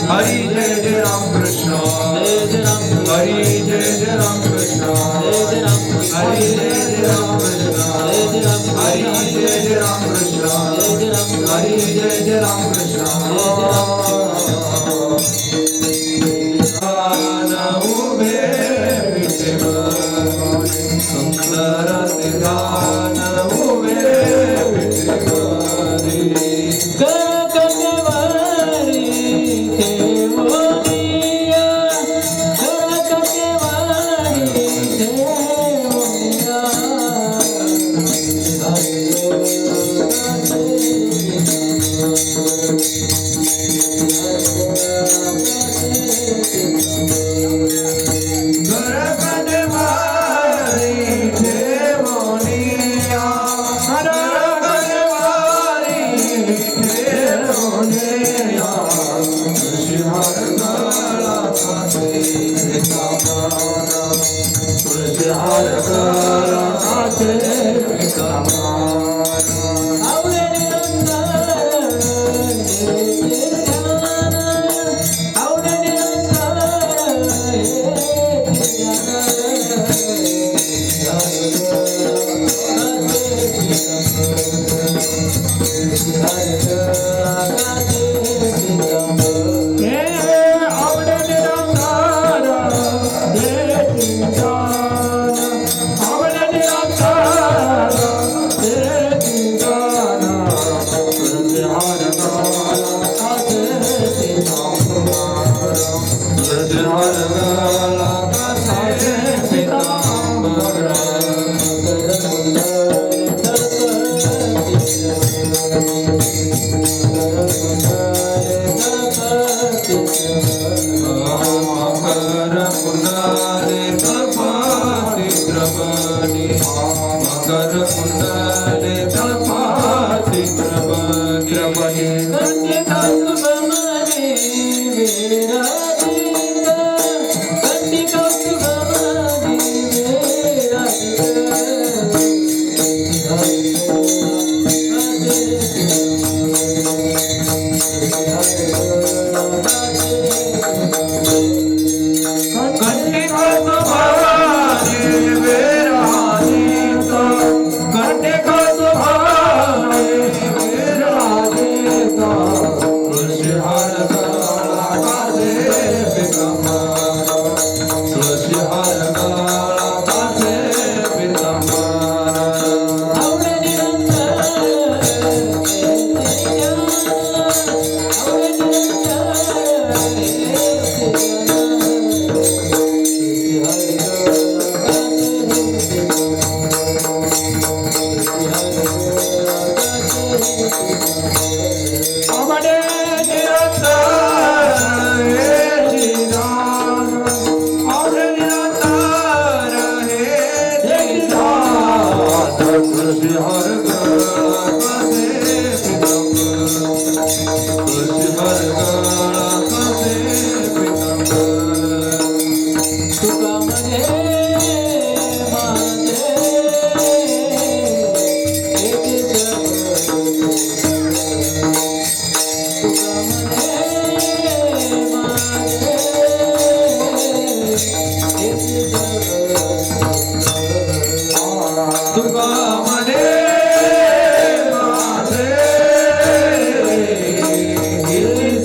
हरी जय जय राम कृष्ण हरी जय जय राम कृष्ण हरी जय जय राम कृष्ण हरी जय जय राम कृष्ण हरी जय जय राम कृष्ण उभे सुंदर निधान उभे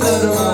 सर्व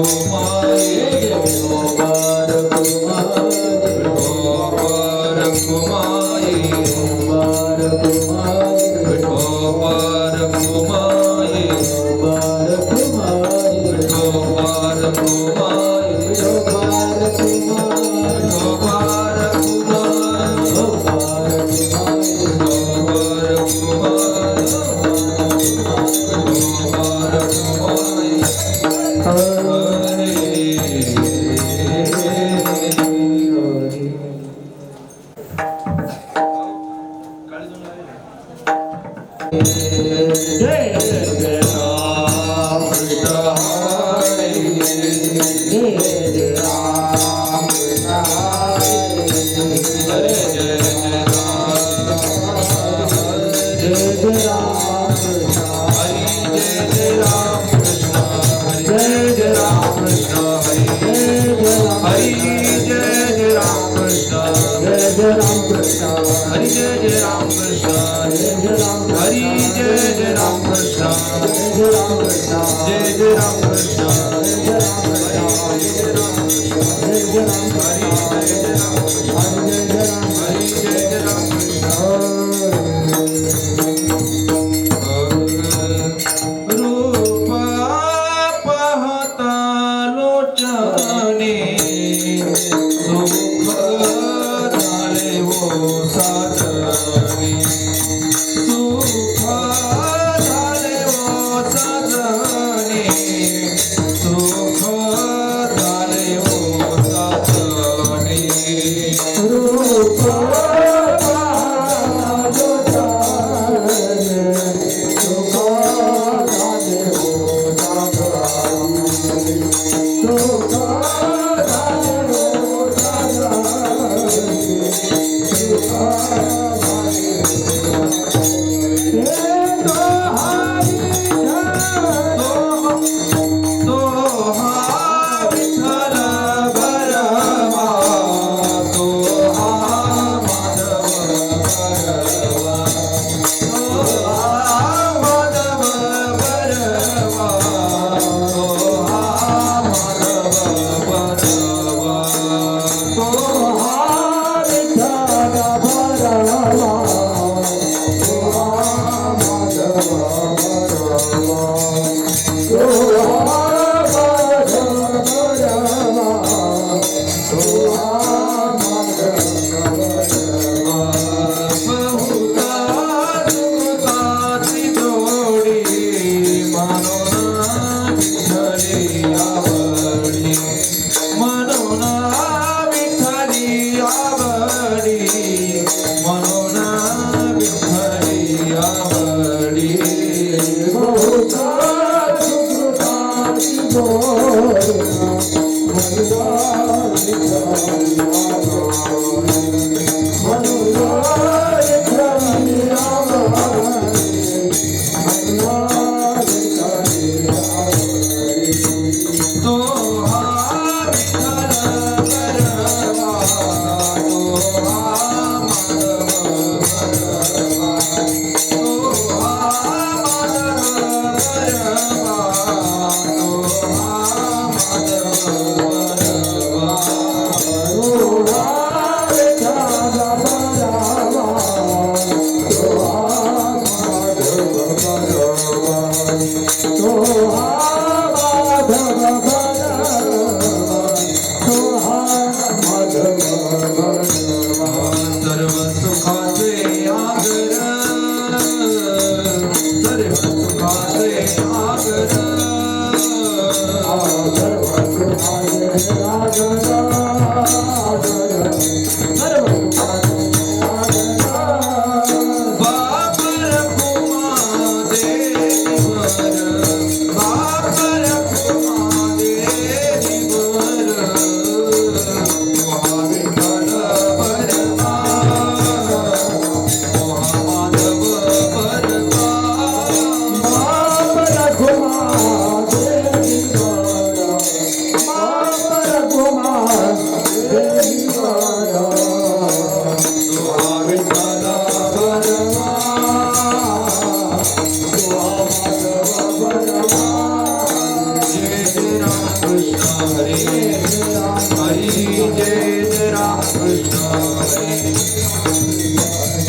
Madhava हरे हरि जय राम कृष्ण हरे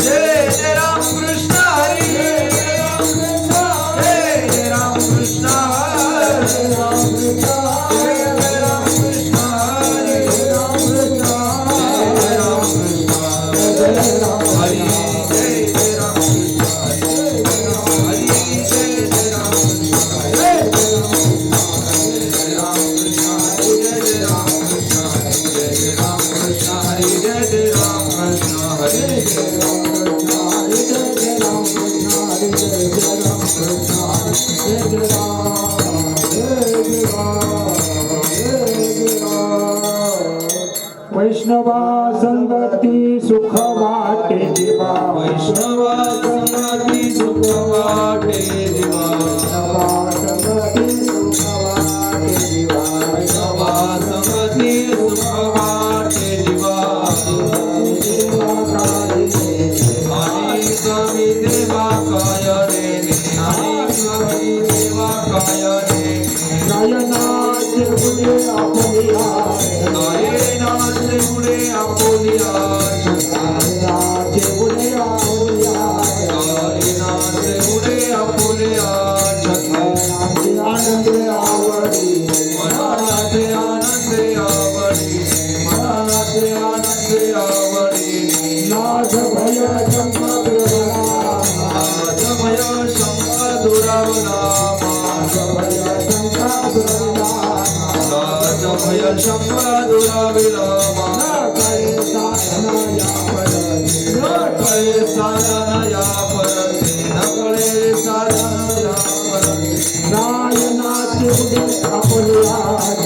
जय राम कृष्ण हरि जय राम कृष्ण हरे राम कृष्ण जय राम कृष्ण हरे राम कृष्ण जय राम कृष्ण हरि जय राम कृष्ण हरि जय राम कृष्ण जय राम कृष्ण जय राम कृष्ण जय राम कृष्ण हरि जय राम कृष्ण हरि जय राम कृष्ण हरि जय राम कृष्ण हरि जय राम कृष्ण हरि जय वैष्णवा संगती सुख वाटे जीवा वैष्णवा संगती सुख वाटे जीवा वैष्णवा संगती सुख वाटे जीवा वैष्णवा संगती सुख वाटे जीवा आणि कवी देवा काय रे आणि कवी देवा काय रे गायनाचे गुणे आपुलिया गायनाचे गुणे आपुलिया गायनाचे गुणे आपुलिया गायनाचे गुणे आपुलिया मनाचे आनंद आवडी मनाचे आनंद आवडी मनाचे आनंद आवडी नाथ भय संपत आज भय शंख दुरावला नाथ भय संपत आज भय शंख दुराविला करे साधना या परते नकळे साधन या परते नकळे साधन या परते गायनाचे उदे आपुलिया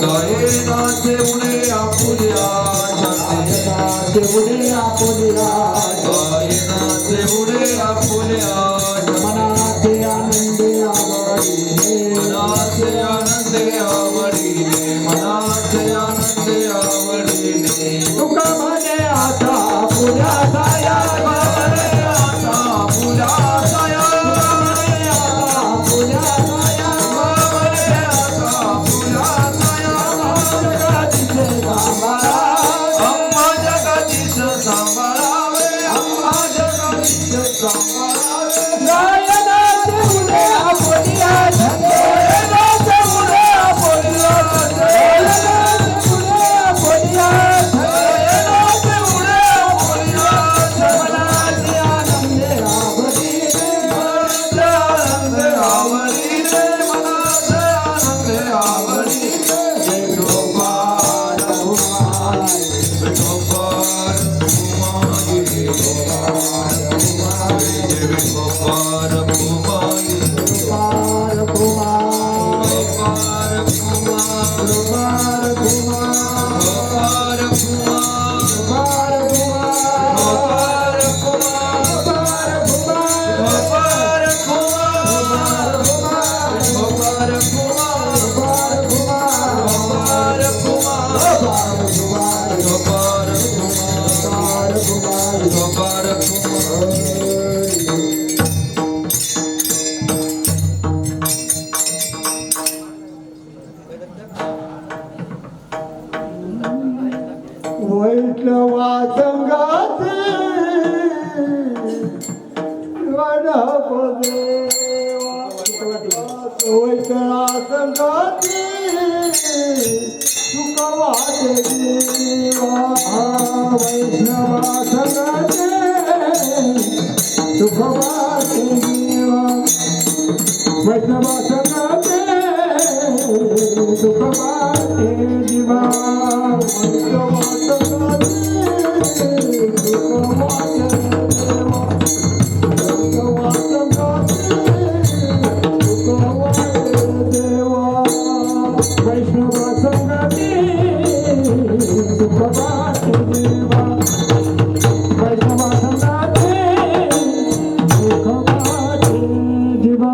गायनाचे उडे आपुल्या गायनाचे उदे आपुलिया गायनाचे उडे आपुल्या मनाचे आनंद आवडी मनाचे आनंद आवडीने मनाचे आनंद आवडीने तुका म्हणे आता पुऱ्या साया म्हणे आता पुल्या साया म्हणे आता पुऱ्या साया म्हणे आता पुल्या साया जगातीचे सांभाळा अम्मा जगदीश सांभाळावे अम्मा जगदीश सांभाळावे गायनाचे उदे आपुलिया गायनाचे उदे आपुलिया गायनाचे उदे आपुलिया गायनाचे उडे आपुल्या मनाचे आनंद आवडी मनाचे आनंद आवडीने मनाचे आनंद आवडीने विठोबार कुमारी विठोबार कुमारी विठोबार कुमारी पार कुमार विठोबार कुमार पार कुमार विठोबार कुमार पार कुमार विठोबार पार कुमार कुमार विठोबार कुमार पार कुमार विठोबार कुमार पार कुमार विठोबार कुमार पार कुमार विठोबार कुमार वैष्णवा संगाते वैष्णवा संगाते सुख वाटे जीवा वैष्णवा संगाते सुख वाटे जीवा वैष्णवा संगाते सुख वाटे जीवा वैष्णवा संगाते सुख वाटे जीवा वैष्णवा संगाते सुख वाटे देवा वैष्णवा संगाते सुख वाटे देवा वैष्णवा संगाते सुख वाटे जीवा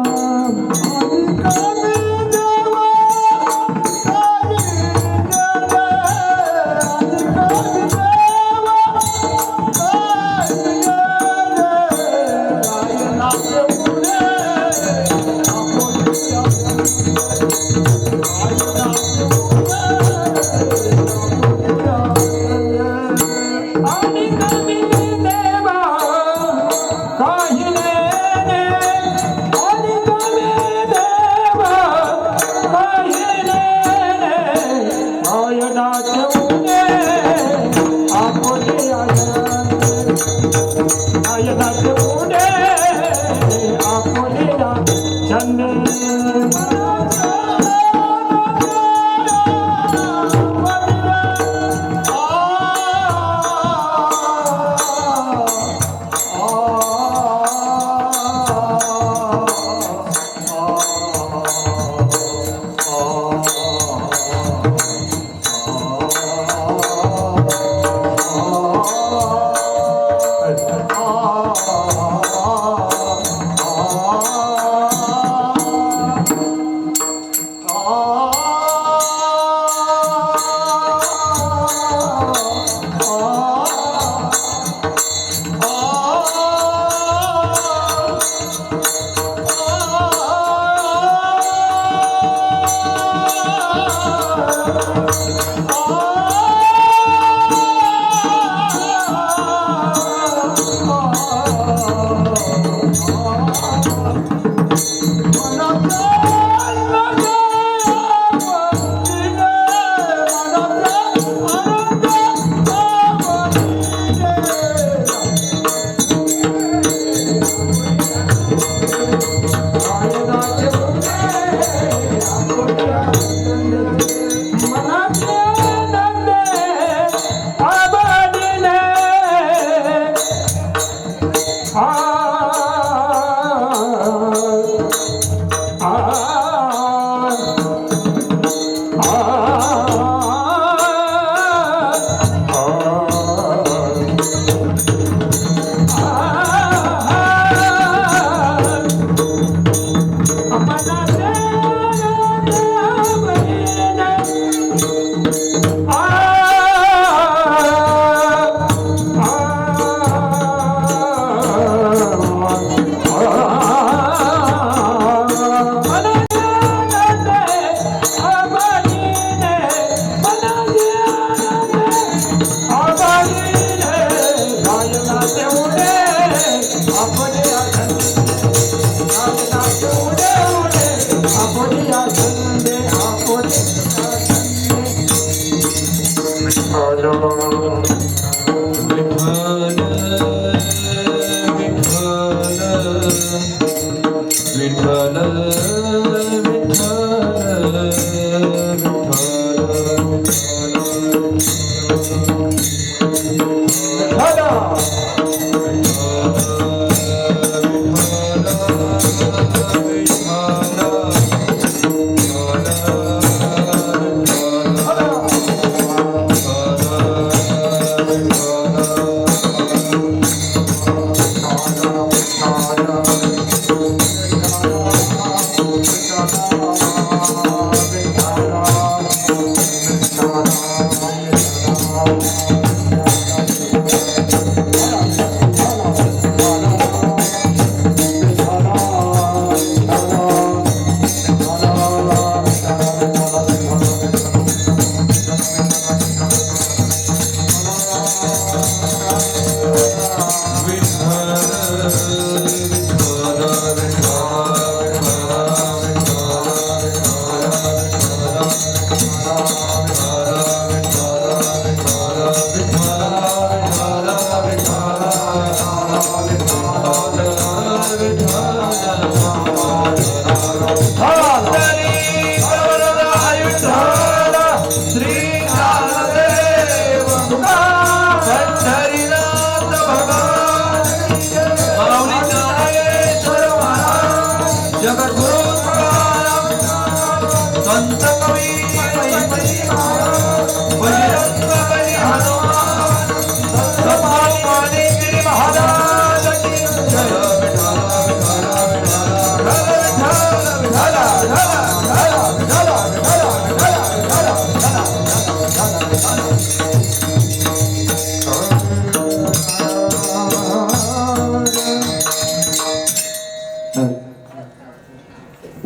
गायनाचे उडे आपुलिया गायनाचे उडे आपुलिया छंदे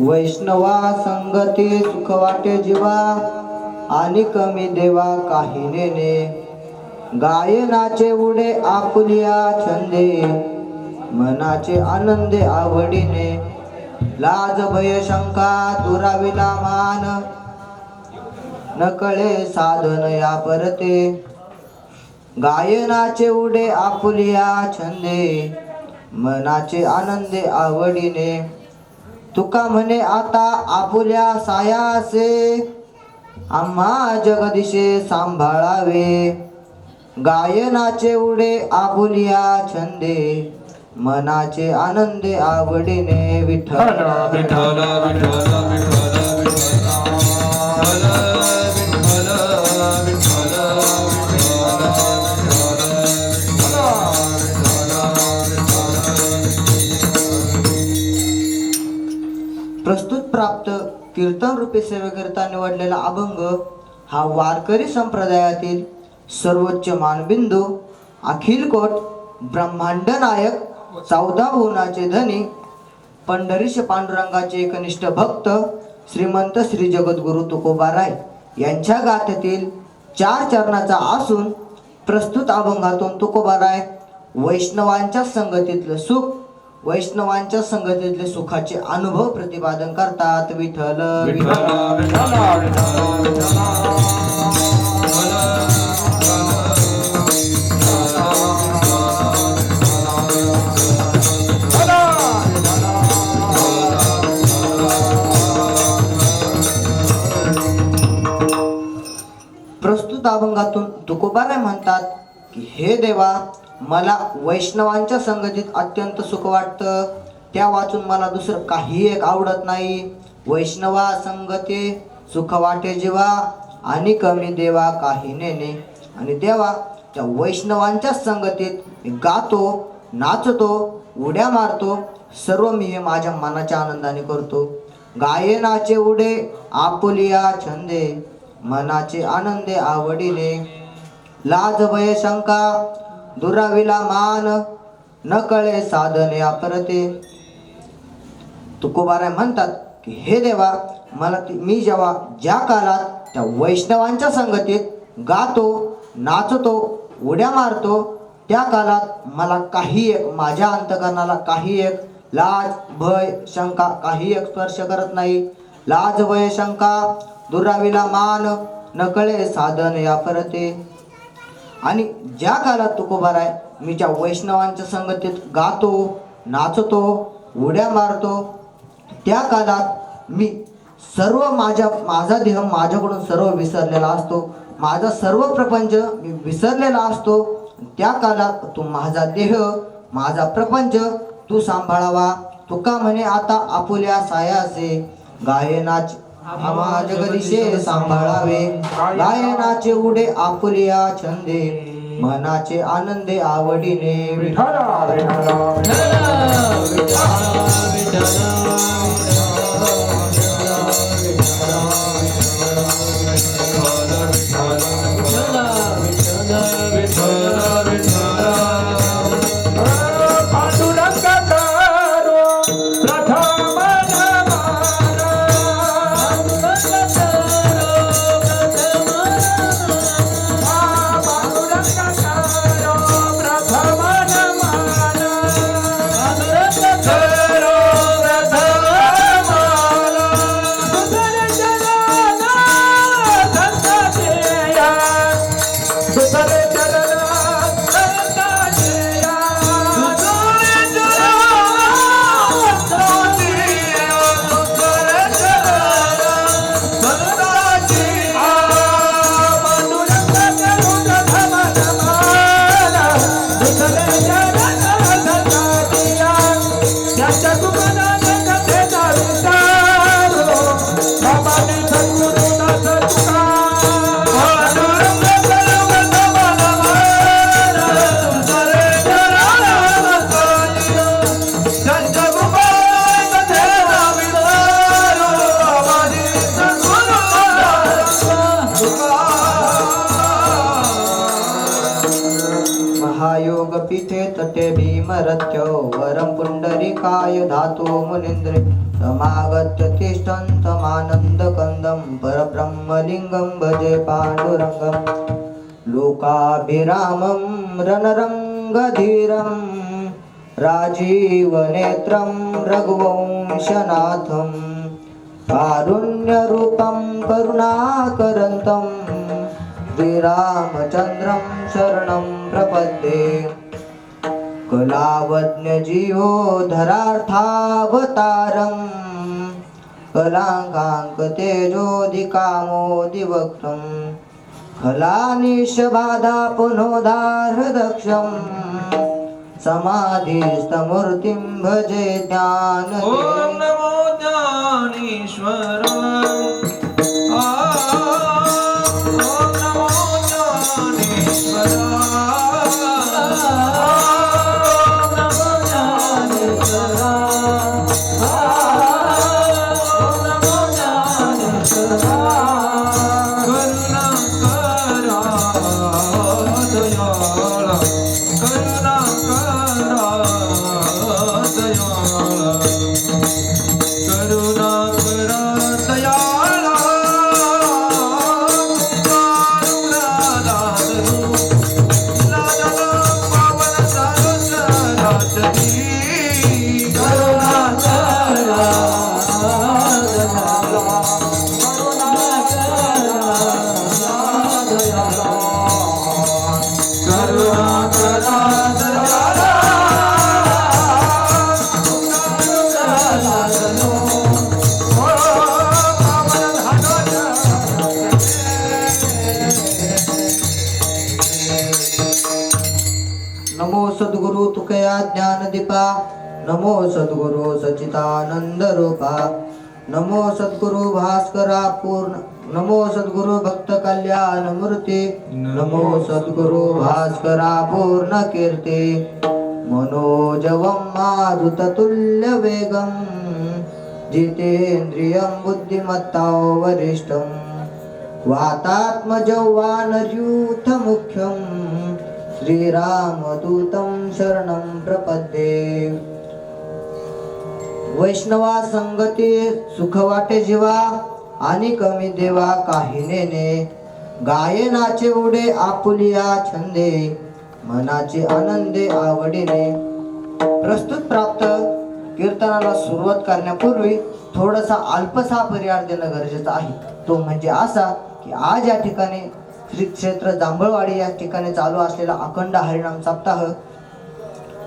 वैष्णवा संगती सुख वाटे जीवा आणि कमी देवा काही नेने गायनाचे उडे आपुलिया छंदे मनाचे आनंदे आवडीने लाज भय शंका दुराविला मान न कळे साधन या परते गायनाचे उडे आपुलिया छंदे मनाचे आनंदे आवडीने तुका म्हणे आता आपुल्या सायासे आम्हा जगदिशे सांभाळावे गायनाचे उडे आपुलिया छंदे मनाचे आनंदे आवडीने विठ्ठल विठ्ठल विठ्ठल विठ्ठल प्रस्तुत प्राप्त कीर्तन रूपी सेवेकरिता निवडलेला अभंग हा वारकरी संप्रदायातील सर्वोच्च मानबिंदू अखिल कोट ब्रह्मांड नायक 14 भुवनाचे धनी पंढरीश पांडुरंगाचे एकनिष्ठ भक्त श्रीमंत श्री जगद्गुरु तुकोबाराय यांच्या गाथेतील 4 चरणाचा असून प्रस्तुत अभंगातून तुकोबाराय वैष्णवांच्या संगतीतलं सुख वैष्णवांच्या संगतीतले सुखाचे अनुभव प्रतिपादन करतात. विठ्ठल विठ्ठल प्रस्तुत अभंगातून तुकोबाराय म्हणतात की हे देवा, मला वैष्णवांच्या संगतीत अत्यंत सुख वाटतं. त्या वाचून मला दुसरं काही एक आवडत नाही. वैष्णवा संगते सुख वाटे जीवा आणि कमी देवा काही नेने. आणि देवा, त्या वैष्णवांच्या संगतीत मी गातो, नाचतो, उड्या मारतो. सर्व मी हे माझ्या मनाच्या आनंदाने करतो. गायनाचे उडे आपुलिया छंदे मनाचे आनंदे आवडीने लाज भय शंका दुराविला मान न कळे साधने अपरते. तुकोबाराय म्हणतात की हे देवा, मी जेव्हा ज्या काळात त्या वैष्णवांच्या संगतीत गातो, नाचतो, उड्या मारतो, त्या काळात मला काही एक माझ्या अंतकरणाला काही एक लाज भय शंका काही एक स्पर्श करत नाही. लाज भय शंका दुराविला मान न कळे साधन या परते. आणि ज्या काळात तुकोबाराय मी ज्या वैष्णवांच्या संगतीत गातो, नाचतो, उड्या मारतो, त्या काळात मी सर्व माझा देह माझ्याकडून सर्व विसरलेला असतो. माझा सर्व प्रपंच मी विसरलेला असतो. त्या काळात तू माझा देह माझा प्रपंच तू सांभाळावा. तुका म्हणे आता आपुल्या सायासे गायनाचे आम्हा जगदिशे सांभाळावे. गायनाचे उडे आपुलिया छंदे मनाचे आनंदे आवडीने. विठ्ठल महायोग पीठे तटे भीमरथ्यो वरं पुंडरीकाय धातु मुनीन्द्रे समागत्य तिष्ठन्तमानन्द कंदं परब्रह्मलिंगं भजे पाण्डुरंगं लोकाभिरामं रणरंगधीरं राजीवनेत्रं रघुवंशनाथं कारुण्यरूपं करुणाकरन्तं श्रीरामचन्द्रं शरणं प्रपद्ये कलावज्ञजीवोद्धरार्थावतारं कलाङ्काङ्कतेजोदिकामोदिवक्त्रं खलानिशबाधा पुनोदारदक्षं समाधिस्थमूर्तिं भजे ज्ञानदे। ॐ नमो ज्ञानेश्वर ॐ नमो ज्ञानेश्वर नमो सद्गुरु तुकया ज्ञानदीपा नमो सद्गुरु सच्चिदानंद रूपा नमो सद्गुरु भास्करा पूर्ण नमो सद्गुरु भक्त कल्याण मूर्ती नमो सद्गुरु भास्करा पूर्ण कीर्ती मनोजवं मारुततुल्य वेगं जितेन्द्रियं बुद्धिमत्तां वरिष्ठं वातात्मजौवानर्यूथ मुख्यं श्रीरामदूतं शरणं प्रपद्ये वैष्णवा संगती सुख वाटे जीवा आणि कमी देवा काही नेने गायनाचे उडे आपुलिया छंदे मनाचे आनंदे आवडीने प्रस्तुत प्राप्त कीर्तनाला सुरुवात करण्यापूर्वी थोडासा अल्पसा परिहार देणं गरजेचं आहे. तो म्हणजे असा की आज या ठिकाणी श्री क्षेत्र जांभळवाडी या ठिकाणी चालू असलेला अखंड हरिनाम सप्ताह,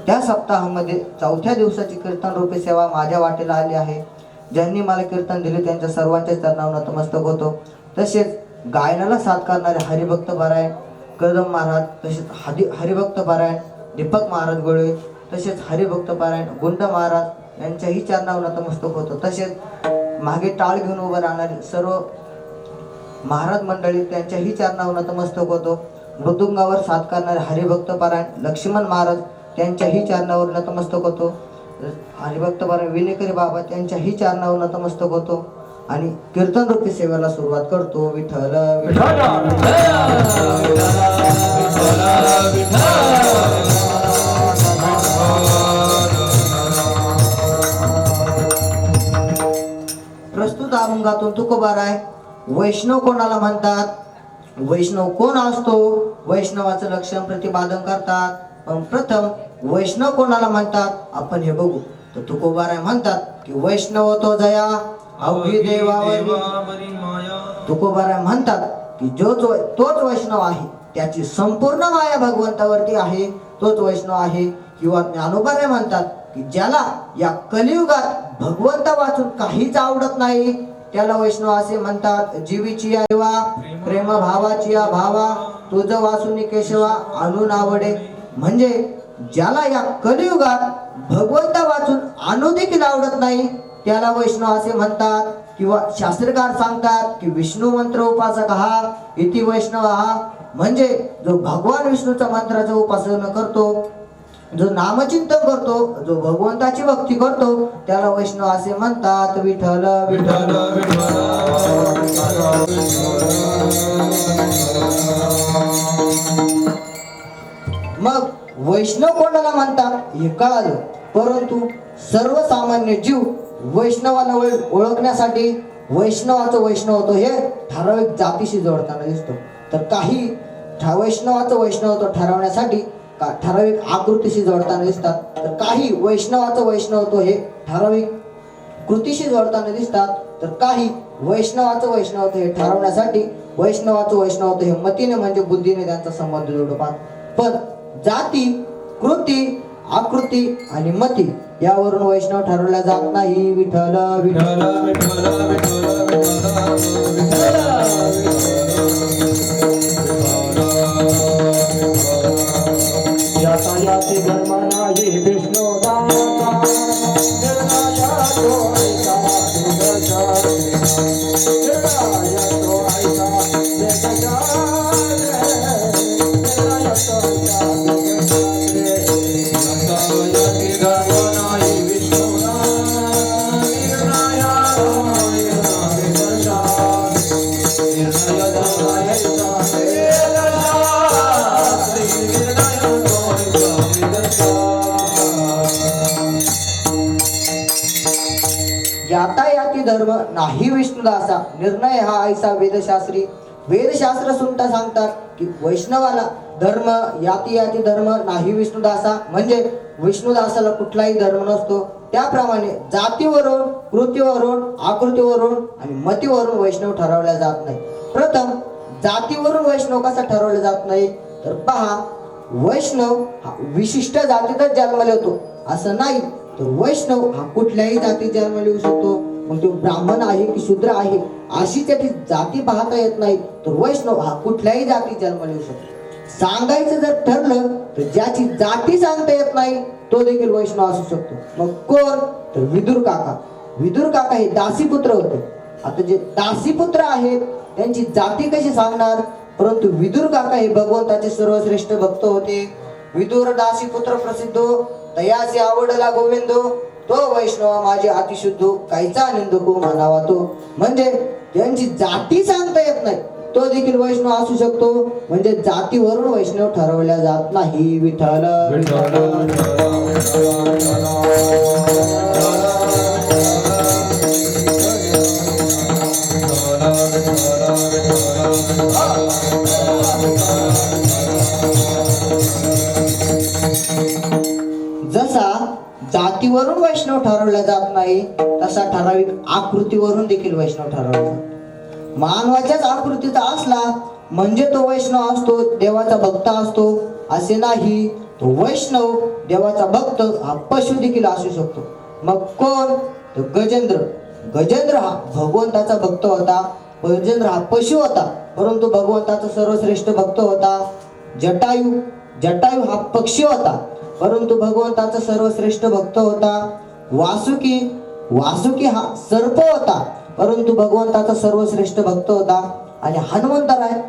त्या सप्ताहामध्ये 4थ्या दिवसाची कीर्तन रूपी सेवा माझ्या वाटेला आली आहे. ज्यांनी मला कीर्तन दिले त्यांच्या सर्वांच्या चरणावर नतमस्तक होतो. तसेच गायनाला साथ करणारे हरिभक्त पारायण कदम महाराज, तसेच हरिभक्त पारायण दीपक महाराज गोळे, तसेच हरिभक्त पारायण गुंड महाराज यांच्याही चरणावर नतमस्तक होतो. तसेच मागे टाळ घेऊन उभं राहणारे सर्व महाराज मंडळी त्यांच्याही चरणावर नतमस्तक होतो. मृदुंगावर साथ करणारे हरिभक्त पारायण लक्ष्मण महाराज त्यांच्याही चरणावर नतमस्तक होतो. हरिभक्त पारायण विनेकरी बाबा त्यांच्याही चरणावर नतमस्तक होतो आणि कीर्तन रूपी सेवेला सुरुवात करतो. विठ्ठल प्रस्तुत अभंगातून तुकोबाराय वैष्णव कोणाला म्हणतात, वैष्णव कोण असतो, वैष्णवाचं लक्षण प्रतिपादन करतात. पण प्रथम वैष्णव कोणाला म्हणतात आपण हे बघू. तर तुकोबाराय म्हणतात की वैष्णव तो जया अवघी देवावरी माया. तुकोबाराय म्हणतात की तोच वैष्णव आहे, त्याची संपूर्ण माया भगवंतावरती आहे, तोच वैष्णव आहे. किंवा ज्ञानोबाराय म्हणतात की ज्याला या कलियुगात भगवंता वाचून काहीच आवडत नाही त्याला वैष्णव असे म्हणतात. जीवीची या देवा प्रेम भावाची या भावा तुझ वासुनी केशवा आणून आवडे. म्हणजे ज्याला या कलियुगात भगवंता वाचून आणू देखील आवडत नाही त्याला वैष्णव असे म्हणतात. किंवा शास्त्रकार सांगतात की विष्णू मंत्र उपासक हा इति वैष्णव हा, म्हणजे जो भगवान विष्णूच्या मंत्राचं उपासना करतो, जो नामचिंतन करतो, जो भगवंताची भक्ती करतो त्याला वैष्णव असे म्हणतात. विठ्ठल विठ्ठल मग वैष्णव कोणाला म्हणतात हे कळालं, परंतु सर्वसामान्य जीव वैष्णवाला ओळखण्यासाठी वैष्णवाचं वैष्णव होतो हे ठराविक जातीशी जोडताना दिसतो. तर काही वैष्णवाचं वैष्णवत्व ठरवण्यासाठी ठराविक आकृतीशी जोडताना दिसतात, तर काही वैष्णवाचं वैष्णवत्व हे ठराविक कृतीशी जोडताना दिसतात. तर काही वैष्णवाचं वैष्णवत्व हे ठरवण्यासाठी वैष्णवाचं वैष्णवत्व हे मतीने म्हणजे बुद्धीने त्यांचा संबंध जोडू पाहत. पण जाती, कृती, आकृती आणि मती यावरून वैष्णव ठरवल्या जात नाही. विठ्ठल विठ्ठल विठ्ठल विठ्ठल विठ्ठल यातायाती धर्म नाही विष्णू दाता निर्णया तो ऐका दुर्गजा निर्णया तो ऐका वेदजा निर्णया तो ऐका यातायाती धर्म नाही विष्णुना निर्णया यातायाती धर्म नाही विष्णुदासा निर्णय हा ऐसा वेदशास्त्री. वेदशास्त्र सुनता सांगतात की वैष्णवाला धर्म याती धर्म नाही विष्णुदासा म्हणजे विष्णुदासाला कुठलाही धर्म नसतो. त्याप्रमाणे जातीवरून, कृतीवरून, आकृतीवरून आणि मतीवरून वैष्णव ठरवल्या जात नाही. प्रथम जातीवरून वैष्णव कसा ठरवला जात नाही तर पहा, वैष्णव हा विशिष्ट जातीतच जन्माला येतो असं नाही, तर वैष्णव हा कुठल्याही जातीत जन्माला येऊ शकतो. मग तो ब्राह्मण आहे की शूद्र आहे अशी त्याची जाती पाहता येत नाही, तर वैष्णव हा कुठल्याही जातीत जन्माला येऊ शकतो. सांगायचं जर ठरलं तर ज्याची जाती सांगता येत नाही तो देखील वैष्णव असू शकतो. मग कोण तर विदुर काका. विदुर काका हे दासीपुत्र होते. आता जे दासीपुत्र आहेत त्यांची जाती कशी सांगणार, परंतु विदुर काका हे भगवंताचे सर्वश्रेष्ठ भक्त होते. विदुर दासीपुत्र प्रसिद्धो तयासी आवडला गोविंदो तो वैष्णव माझे अतिशुद्धो कायचा निंदको म्हणावा तो. म्हणजे ज्यांची जाती सांगता येत नाही तो देखील वैष्णव असू शकतो. म्हणजे जातीवरून वैष्णव ठरवल्या जात नाही. विठ्ठल जसा जातीवरून वैष्णव ठरवल्या जात नाही तसा ठराविक आकृतीवरून देखील वैष्णव ठरवला जातो. मानवाच्याच आकृतीचा असला म्हणजे तो वैष्णव असतो, देवाचा भक्त असतो असे नाही. तो वैष्णव देवाचा भक्त हा पशु देखील असू शकतो. मग कोण तो गजेंद्र. गजेंद्र हा भगवंताचा भक्त होता. गजेंद्र हा पशु होता परंतु भगवंताचा सर्वश्रेष्ठ भक्त होता. जटायू. जटायू हा पक्षी होता परंतु भगवंताचा सर्वश्रेष्ठ भक्त होता. वासुकी. वासुकी हा सर्प होता परंतु भगवंताचा सर्वश्रेष्ठ भक्त होता. आणि हनुमंतराय.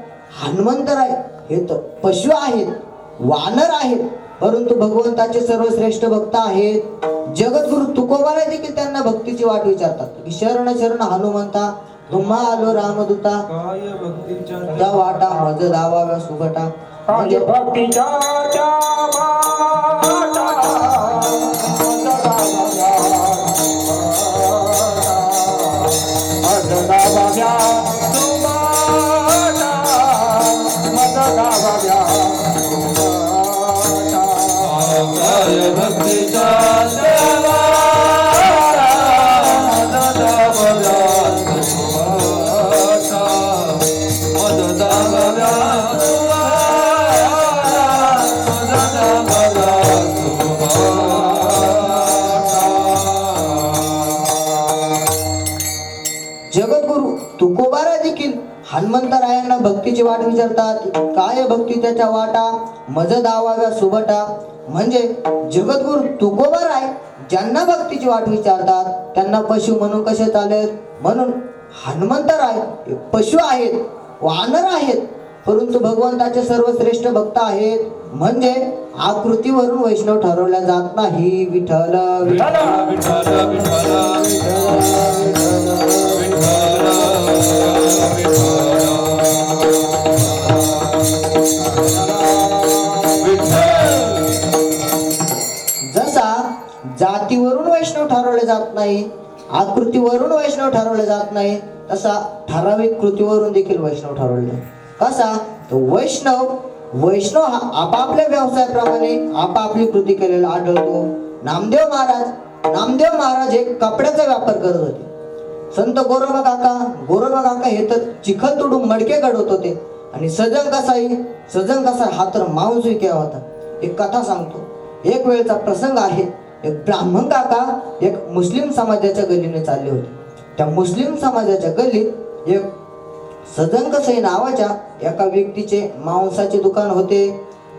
हनुमंतराय हे तर पशु आहेत, वानर आहेत परंतु भगवंताचे सर्वश्रेष्ठ भक्त आहेत. जगद्गुरु तुकोबाराय देखील त्यांना भक्तीची वाट विचारतात की शरण शरण हनुमंता तुम्हा आलो रामदूता काय भक्तीच्या त्या वाटा मज दावाव्या सुगटा. आज भक्तीच्या त्या वाटा मज दावाव्या सुगटा मज दावाव्या सुगटा. काय भक्तीच्या देवा मद दाबल्या सुवाटा मद दाबल्या जगद्गुरु तुकोबारा देखील हनुमंतरायांना भक्तीची वाट विचारतात. काय भक्ती त्याच्या वाटा मज दावाव्या सुबटा. म्हणजे जगद्गुरु तुकोबाराय ज्यांना भक्तीची वाट विचारतात त्यांना पशु म्हणून कसे चालेल. म्हणून हनुमंतराय हे पशु आहेत, वानर आहेत परंतु भगवंताचे सर्वश्रेष्ठ भक्त आहेत. म्हणजे आकृतीवरून वैष्णव ठरवल्या जात नाही. विठ्ठल विठ्ठल विठ्ठल विठ्ठल जसा जातीवरून वैष्णव ठरवले जात नाही, आकृतीवरून वैष्णव ठरवले जात नाही, तसा ठराविक कृतीवरून देखील वैष्णव ठरवले. कसा तो वैष्णव हा आपापल्या व्यवसायाप्रमाणे आपापली कृती केलेला आढळतो. नामदेव महाराज हे कपड्याचा व्यापार करत होते. संत गोरोबा काका हे तर चिखल तोडून मडके काढत होते आणि सजन कसाई हा तर मांस विक्या होता. एक कथा सांगतो. एक वेळचा प्रसंग आहे. एक ब्राह्मण काका एक मुस्लिम समाजाच्या गल्लीने चालले होते. त्या मुस्लिम समाजाच्या गल्लीत एक सजन कसाई नावाच्या एका व्यक्तीचे मांसाचे दुकान होते.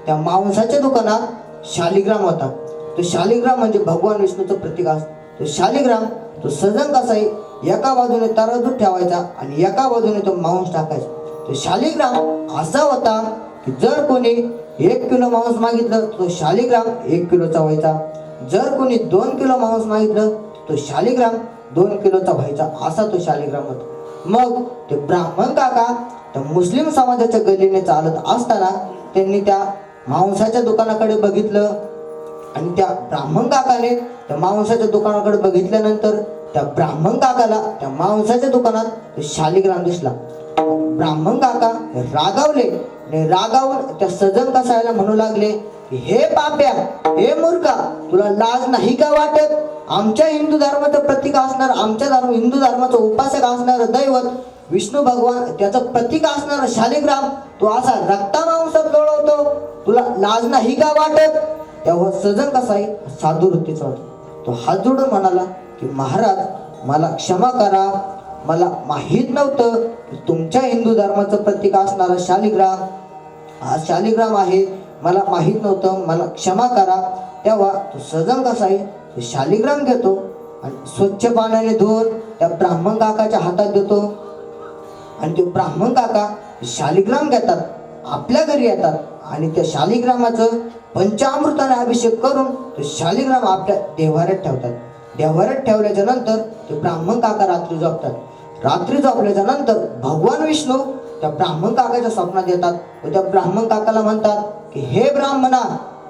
त्या मांसाच्या दुकानात शालिग्राम होता. तो शालिग्राम म्हणजे भगवान विष्णूचं प्रतीक असतं. तो शालिग्राम तो सजन कसाई एका बाजूने तराजू ठेवायचा आणि एका बाजूने तो मांस टाकायचा. तो शालिग्राम असा होता की जर कोणी 1 किलो मांस मागितलं तो शालिग्राम 1 किलोचा व्हायचा. जर कोणी 2 किलो मांस मागितलं तो शालिग्राम 2 किलोचा व्हायचा. असा तो शालिग्राम होता. मग ते ब्राह्मण काका त्या मुस्लिम समाजाच्या गल्लीने चालत असताना त्यांनी त्या मांसाच्या दुकानाकडे बघितलं आणि त्या ब्राह्मण काकाने त्या मांसाच्या दुकानाकडे बघितल्यानंतर त्या ब्राह्मण काकाला त्या मांसाच्या दुकानात शालिग्राम दिसला. ब्राह्मण काका रागावले आणि रागावून त्या सजन कसायला म्हणू लागले की हे पाप्या, हे मूर्खा, तुला लाज नाही का वाटत? आमच्या हिंदू धर्माचं प्रतीक असणार, हिंदू धर्माचं उपासक असणार दैवत विष्णू भगवान त्याचं प्रतीक असणार शालिग्राम तू असा रक्ता मांसात लोळवतो, तुला लाज नाही का वाटत? तेव्हा सजन कसाई साधू वृत्तीचा होता. तो हात जोडून म्हणाला की महाराज मला क्षमा करा, मला माहीत नव्हतं की तुमच्या हिंदू धर्माचं प्रतीक असणारा शालिग्राम हा शालिग्राम आहे, मला माहीत नव्हतं, मला क्षमा करा. तेव्हा तो सजन कसाई तो शालिग्राम घेतो आणि स्वच्छ पाण्याने धुवून त्या ब्राह्मण काकाच्या हातात देतो आणि ते ब्राह्मण काका शालिग्राम घेतात, आपल्या घरी येतात आणि त्या शालिग्रामाचं पंचामृताने अभिषेक करून तो शालिग्राम आपल्या देव्हाऱ्यात ठेवतात. देव्हाऱ्यात ठेवल्याच्या नंतर ते ब्राह्मण काका रात्री झोपतात. रात्री झोपल्याच्या नंतर भगवान विष्णू त्या ब्राह्मण काकाच्या स्वप्नात येतात व त्या ब्राह्मण काकाला म्हणतात की हे ब्राह्मणा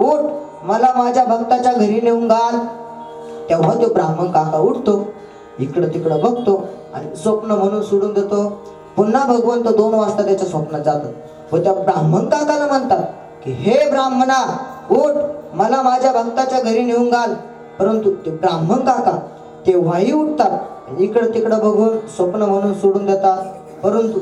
उठ, मला माझ्या भक्ताच्या घरी नेऊन घाल. तेव्हा तो ब्राह्मण काका उठतो, इकडं तिकडं बघतो आणि स्वप्न म्हणून सोडून देतो. पुन्हा भगवंत 2 वाजता त्याच्या स्वप्नात जातात व त्या ब्राह्मण काकाला म्हणतात की हे ब्राह्मणा उठ, मला माझ्या भक्ताच्या घरी नेऊन घाल. परंतु ते ब्राह्मण काका तेव्हाही उठतात, इकडं तिकडं बघून स्वप्न म्हणून सोडून देतात. परंतु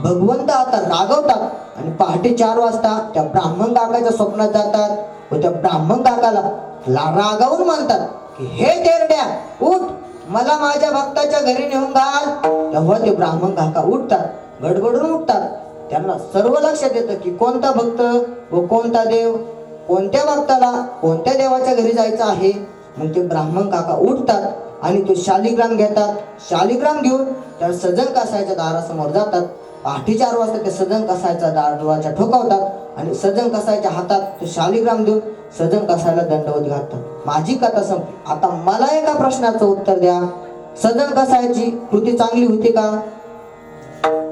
भगवंत आता रागवतात आणि पहाटे 4 वाजता त्या ब्राह्मण काकाच्या स्वप्नात जातात व त्या ब्राह्मण काकाला रागावून म्हणतात की हे तेरड्या उठ, मला माझ्या भक्ताच्या घरी नेऊन घाल. तेव्हा ते ब्राह्मण काका उठतात, गडबडून उठतात. त्यांना सर्व लक्षात येतं की कोणता भक्त व कोणता देव, कोणत्या भक्ताला कोणत्या देवाच्या घरी जायचं आहे. मग ते ब्राह्मण काका उठतात आणि तो शालिग्राम घेतात. शालिग्राम घेऊन त्या सजन कसायच्या दारासमोर जातात. पहाटे 4 वाजता ते सजन कसायचा दरवाजा ठोकावतात आणि सजन कसायच्या हातात तो शालिग्राम देऊन सजन कसायला दंडवत घालतात. माझी कथा संपली. आता मला एका प्रश्नाचं उत्तर द्या, सजन कसायची कृती चांगली होती का?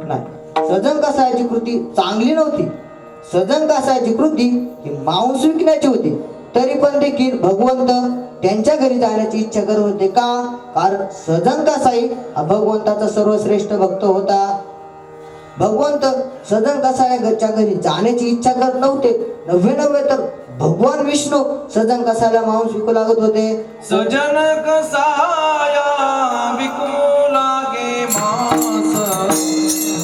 नाही, सजन कसायची कृती चांगली नव्हती. सजन कसायची कृती ही मांस विकण्याची होती. तरी पण देखील भगवंत त्यांच्या घरी जाण्याची इच्छा करत होते का? कारण सजन कसाई हा भगवंताचा सर्वश्रेष्ठ भक्त होता. भगवंत सजन कसायच्या घरी जाण्याची इच्छा करत नव्हते. नव्हे तर भगवान विष्णू सजन कसायला मांस विकू लागत होते. सजन कसाया विकू लागे मांस,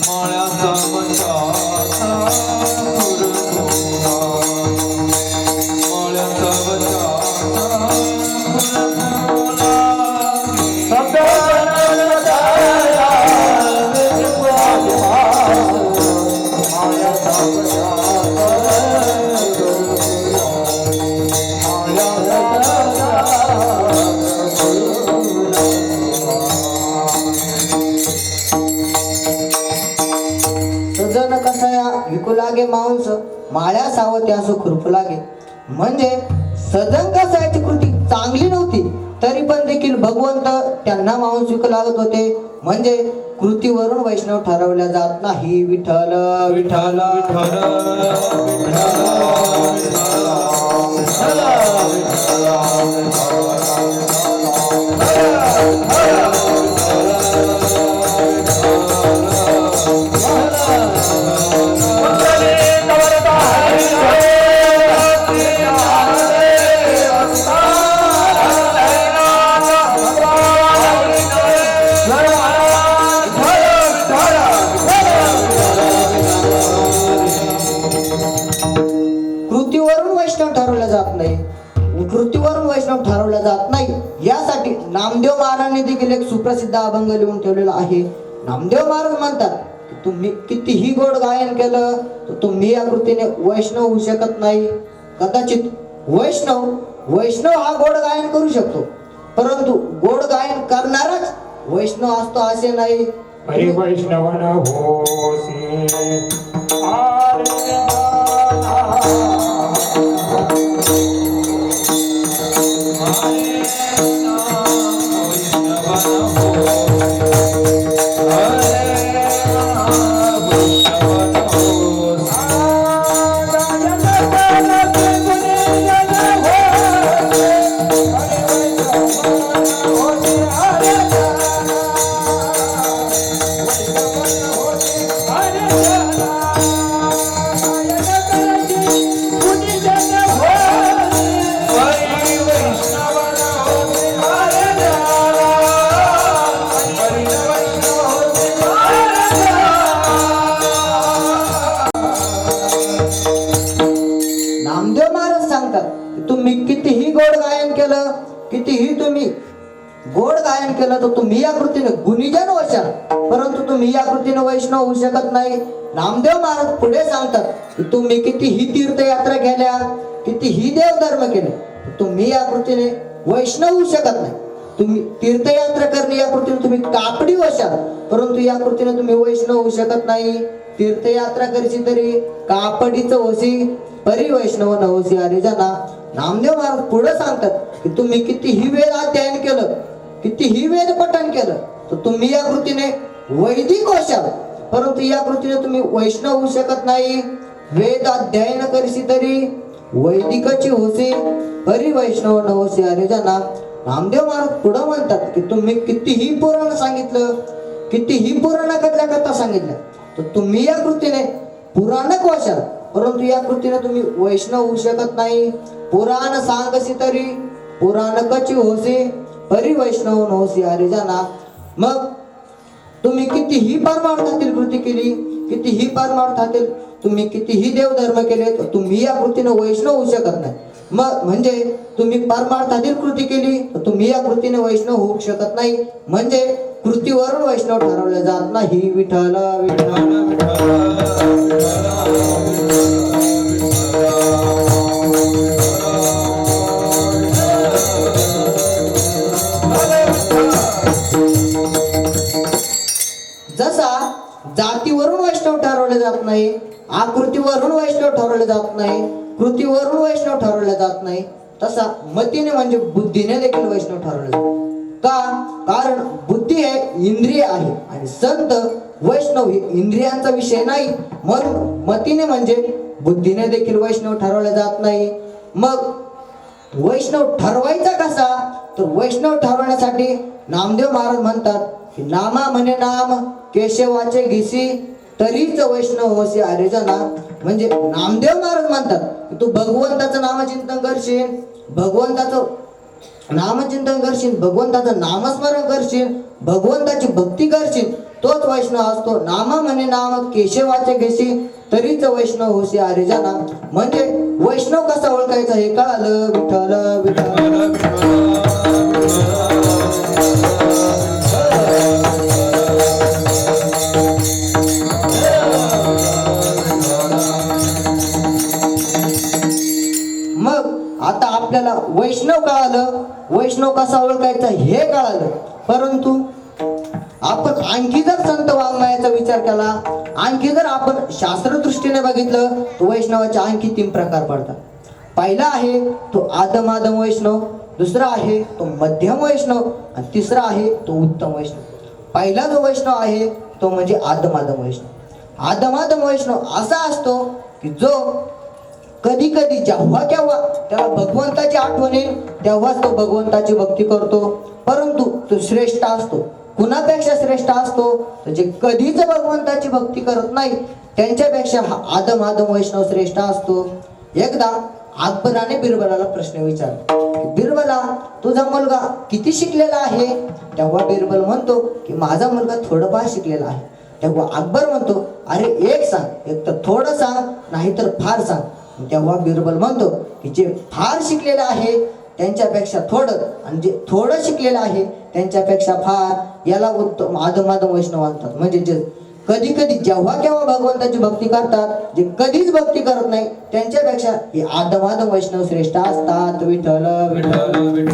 माळ्याचा बचाचा पुरवला, माळ्याचा बचाचा पुरवला. सजन कसाया विकू लागे मांस, माळ्या सावत्यास खुरपू लागे. म्हणजे सजन कसायाची कृती चांगली नव्हती, तरी पण देखील भगवंत त्यांना मांस विकू लागत होते. म्हणजे कृतीवरून वैष्णव ठरवल्या जात नाही. विठ्ठल विठ्ठल विठ्ठल वैष्णव ठरवला जात नाही. यासाठी नामदेव महाराजांनी देखील एक सुप्रसिद्ध अभंग लिहून ठेवलेला आहे. नामदेव महाराज म्हणतात की तुम्ही कितीही गोड गायन केलं तर तुम्ही या कृतीने वैष्णव होऊ शकत नाही. कदाचित वैष्णव हा गोड गायन करू शकतो, परंतु गोड गायन करणाराच वैष्णव असतो असे नाही. हरी वैष्णवन होसी आरे नामदेव महाराज सांगतात की तुम्ही कितीही गोड गायन केलं, कितीही तुम्ही गोड गायन केलं तर तुम्ही या कृतीने गुणीजन व्हाल, परंतु तुम्ही या कृतीने वैष्णव होऊ शकत नाही. नामदेव महाराज पुढे सांगतात की तुम्ही कितीही तीर्थयात्रा केल्या, कितीही देवधर्म केले, तुम्ही या कृतीने वैष्णव होऊ शकत नाही. तुम्ही तीर्थयात्रा करणे या कृतीने तुम्ही कापडी व्हाल, परंतु या कृतीने तुम्ही वैष्णव होऊ शकत नाही. तीर्थयात्रा करशी तरी कापडीच होशी, परी वैष्णव नवसी अरे जना. नामदेव महाराज पुढे सांगतात की तुम्ही कितीही वेद अध्ययन केलं, कितीही वेद पठण केलं तर तुम्ही या कृतीने वैदिक व्हाल, परंतु या कृतीने तुम्ही वैष्णव होऊ शकत नाही. वेद अध्ययन करशी तरी वैदिकची होशी, परी वैष्णव नवसी अरे जना. नामदेव महाराज पुढे म्हणतात की तुम्ही कितीही पुराण सांगितलं, कितीही पुराणातल्या कथा सांगितल्या तर तुम्ही या कृतीने पुराणक व्हाल, परंतु या कृतीने तुम्ही वैष्णव होऊ शकत नाही. पुराण सांगसी तरी पुराणकची होसी, परी वैष्णव नवसी अरे जना. मग तुम्ही कितीही परमार्थातील कृती केली, कितीही परमार्थातील तुम्ही कितीही देवधर्म केले तर तुम्ही या कृतीने वैष्णव होऊ शकत नाही. मग म्हणजे तुम्ही परमार्थातील कृती केली तर तुम्ही या कृतीने वैष्णव होऊ शकत नाही. म्हणजे कृतीवरून वैष्णव ठरवले जात नाही. विठ्ठल विठ्ठल जसा जातीवरून वैष्णव ठरवले जात नाही, आकृतीवरून वैष्णव ठरवले जात नाही, कृतीवरून वैष्णव ठरवले जात नाही, तसा मतीने म्हणजे बुद्धीने देखील वैष्णव ठरवले जाते. का? कारण बुद्धी हे इंद्रिय आहे आणि संत वैष्णव हे इंद्रियांचा विषय नाही, म्हणून मतीने म्हणजे बुद्धीने देखील वैष्णव ठरवले जात नाही. मग वैष्णव ठरवायचा कसा? तर वैष्णव ठरवण्यासाठी नामदेव महाराज म्हणतात की नामा म्हणे नाम केशवाचे घिसी तरीच वैष्णव होशी अरे जना. म्हणजे नामदेव महाराज म्हणतात की तू भगवंताचं नामचिंतन करशील, भगवंताचं नामचिंतन करशील, भगवंताचं नामस्मरण करशील, भगवंताची भक्ती करशील, तोच वैष्णव असतो. नामा म्हणे नाम केशवाचे घेशी तरीच वैष्णव होशी अरे जना. म्हणजे वैष्णव कसा ओळखायचा हे कळालं. विठ्ठल विठ्ठल मग आता आपल्याला वैष्णव कळालं, वैष्णव कसा ओळखायचा हे कळालं. परंतु आपण आणखी जर संत वाङ्मयाचा विचार केला, आणखी जर आपण शास्त्रदृष्टीने बघितलं तर वैष्णवाचे आणखी 3 प्रकार पडतात. पहिला आहे तो आदमादम वैष्णव, दुसरा आहे तो मध्यम वैष्णव आणि तिसरा आहे तो उत्तम वैष्णव. पहिला जो वैष्णव आहे तो म्हणजे आदमादम वैष्णव. आदमादम वैष्णव असा असतो की जो कधी कधी जेव्हा केव्हा त्याला भगवंताची आठवण येईल तेव्हाच तो भगवंताची भक्ती करतो, परंतु तो श्रेष्ठ असतो. कुणापेक्षा श्रेष्ठ असतो? तर जे कधीच भगवंताची भक्ती करत नाही त्यांच्यापेक्षा हा आदम वैष्णव श्रेष्ठ असतो. एकदा अकबराने बिरबलाला प्रश्न विचारला, बिरबला तुझा मुलगा किती शिकलेला आहे? तेव्हा बिरबल म्हणतो की माझा मुलगा थोडंफार शिकलेला आहे. तेव्हा अकबर म्हणतो अरे एक सांग, एक तर थोडं सांग नाही तर फार सांग. तेव्हा बिरबल म्हणतो की जे फार शिकलेले आहे त्यांच्यापेक्षा थोडं, आणि जे थोडं शिकलेलं आहे त्यांच्यापेक्षा फार, याला उत्तम आदमादम वैष्णव म्हणतात. म्हणजे जे कधी कधी जेव्हा केव्हा भगवंताची भक्ती करतात, जे कधीच भक्ती करत नाही त्यांच्यापेक्षा हे आदमादम वैष्णव श्रेष्ठ असतात. विठ्ठल विठ्ठल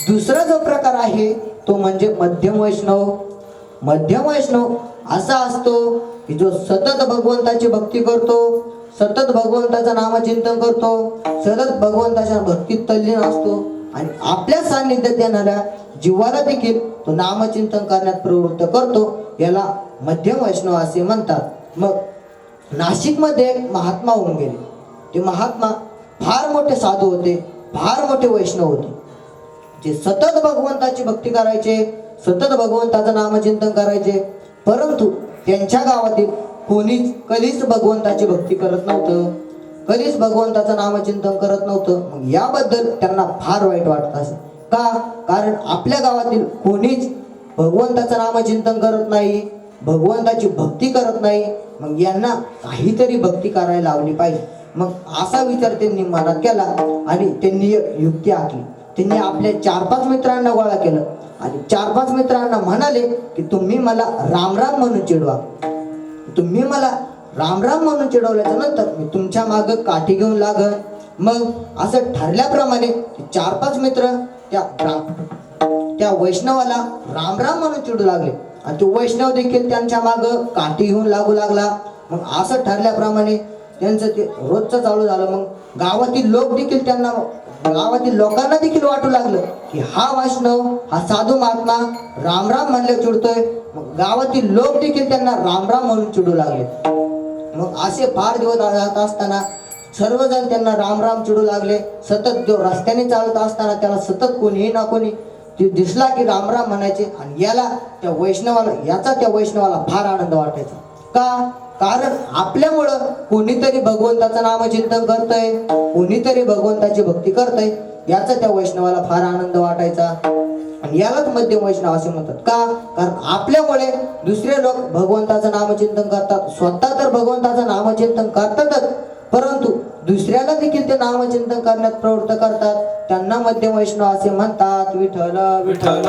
दुसरा जो प्रकार आहे तो म्हणजे मध्यम वैष्णव. मध्यम वैष्णव असा असतो की जो सतत भगवंताची भक्ती करतो, सतत भगवंताचं नामचिंतन करतो, सतत भगवंताच्या भक्तीत तल्लीन असतो आणि आपल्या सान्निध्यात येणाऱ्या जीवाला देखील तो नामचिंतन करण्यात प्रवृत्त करतो. याला मध्यम वैष्णव असे म्हणतात. मग नाशिकमध्ये एक महात्मा होऊन गेले. ते महात्मा फार मोठे साधू होते, फार मोठे वैष्णव होते, जे सतत भगवंताची भक्ती करायचे, सतत भगवंताचं नामचिंतन करायचे. परंतु त्यांच्या गावातील कोणीच कधीच भगवंताची भक्ती करत नव्हतं, कधीच भगवंताचं नामचिंतन करत नव्हतं. मग याबद्दल त्यांना फार वाईट वाटत असे. का? कारण आपल्या गावातील कोणीच भगवंताचं नामचिंतन करत नाही, भगवंताची भक्ती करत नाही. मग यांना काहीतरी भक्ती करायला लावली पाहिजे. मग असा विचार त्यांनी मनात केला आणि त्यांनी एक युक्ती आखली. त्यांनी आपल्या 4-5 मित्रांना गोळा केलं आणि 4-5 मित्रांना म्हणाले की तुम्ही मला राम राम म्हणून चिडवा. तुम्ही मला राम राम म्हणून चिडवल्याच्या नंतर मी तुमच्या मागं काठी घेऊन लागल. मग असं ठरल्याप्रमाणे 4-5 मित्र त्या वैष्णवाला राम राम म्हणून चिडू लागले आणि तो वैष्णव देखील त्यांच्या मागं काठी घेऊन लागू लागला. मग असं ठरल्याप्रमाणे त्यांचं ते रोजचं चालू झालं. मग गावातील लोकांना देखील वाटू लागलं की हा वैष्णव, हा साधू महात्मा राम राम म्हणले चिडतोय. मग गावातील लोक देखील त्यांना राम राम म्हणून चिडू लागले. मग असे फार दिवस जात असताना सर्वजण त्यांना राम राम चिडू लागले. सतत जो रस्त्याने चालत असताना त्याला सतत कोणीही ना कोणी दिसला की राम राम म्हणायचे आणि त्या वैष्णवाला फार आनंद वाटायचा. का? कारण आपल्यामुळं कोणीतरी भगवंताचं नामचिंतन करतंय, कोणीतरी भगवंताची भक्ती करतंय, याचा त्या वैष्णवाला फार आनंद वाटायचा. आणि यालाच मध्यम वैष्णव असे म्हणतात. का? कारण आपल्यामुळे दुसरे लोक भगवंताचं नामचिंतन करतात. स्वतः तर भगवंताचं नामचिंतन करतातच, परंतु दुसऱ्याला देखील ते नामचिंतन करण्यात प्रवृत्त करतात. त्यांना मध्यम वैष्णव असे म्हणतात. विठ्ठल विठ्ठल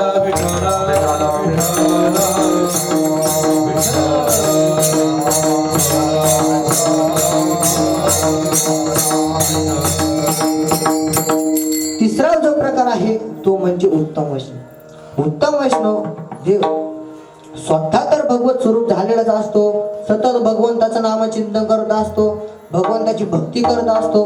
तिसरा जो प्रकार आहे तो म्हणजे उत्तम वैष्णव. उत्तम वैष्णव जे स्वतः तर भगवत स्वरूप झालेलाच असतो, सतत भगवंताचं नामचिंतन करत असतो, भगवंताची भक्ती करत असतो.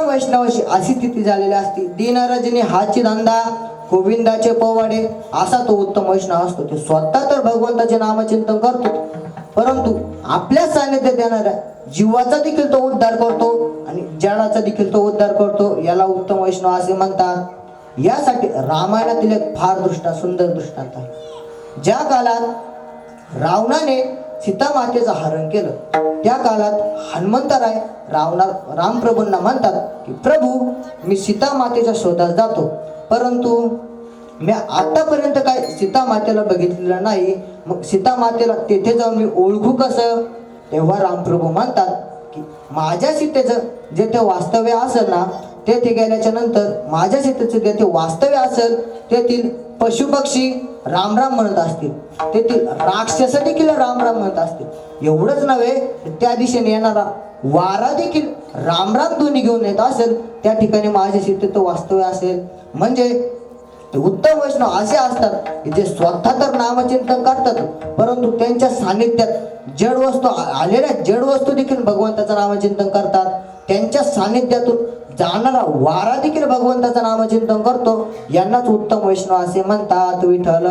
वैष्णवाशी अशी स्थिती झालेली असते. दीनरजनी हाची धंदा गोविंदाचे पोवाडे असा तो उत्तम वैष्णव असतो. तो स्वतः तर भगवंताचे नामचिंतन करतो, परंतु आपल्या सानिध्यात येणाऱ्या जीवाचा देखील तो उद्धार करतो आणि जडाचा देखील तो उद्धार करतो. याला उत्तम वैष्णव असे म्हणतात. यासाठी रामायणातील एक फार सुंदर दृष्टांत आहे. ज्या काळात रावणाने सीता मातेचं हरण केलं, त्या काळात हनुमंतराय रामप्रभूंना म्हणतात की प्रभू, मी सीता मातेच्या शोधात जातो, परंतु मी आतापर्यंत काय सीता मातेला बघितलेलं नाही. मग सीता मातेला तेथे जाऊन मी ओळखू कसं? तेव्हा रामप्रभू म्हणतात की माझ्या सीतेचं जेथे वास्तव्य असेल ना, तेथे गेल्याच्या नंतर माझ्या सीतेचं जेथे वास्तव्य असेल तेथील पशुपक्षी राम राम म्हणत असतील, तेथील राक्षस देखील राम राम म्हणत असतील. एवढंच नव्हे, त्या दिशेने येणारा वारा देखील राम राम ध्वनी घेऊन येत असेल, त्या ठिकाणी माझ्या सीतेचं वास्तव्य असेल. म्हणजे उत्तम वैष्णव असे असतात की जे स्वतः तर नामचिंतन करतात, परंतु त्यांच्या सानिध्यात जड वस्तू आलेल्या जड वस्तू देखील भगवंताचं नामचिंतन करतात. त्यांच्या सानिध्यातून जाणारा वारा देखील भगवंताचं नामचिंतन करतो, यांनाच उत्तम वैष्णव असे म्हणतात. विठ्ठल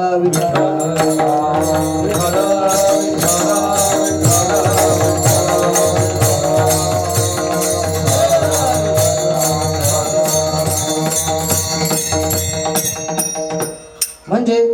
म्हणजे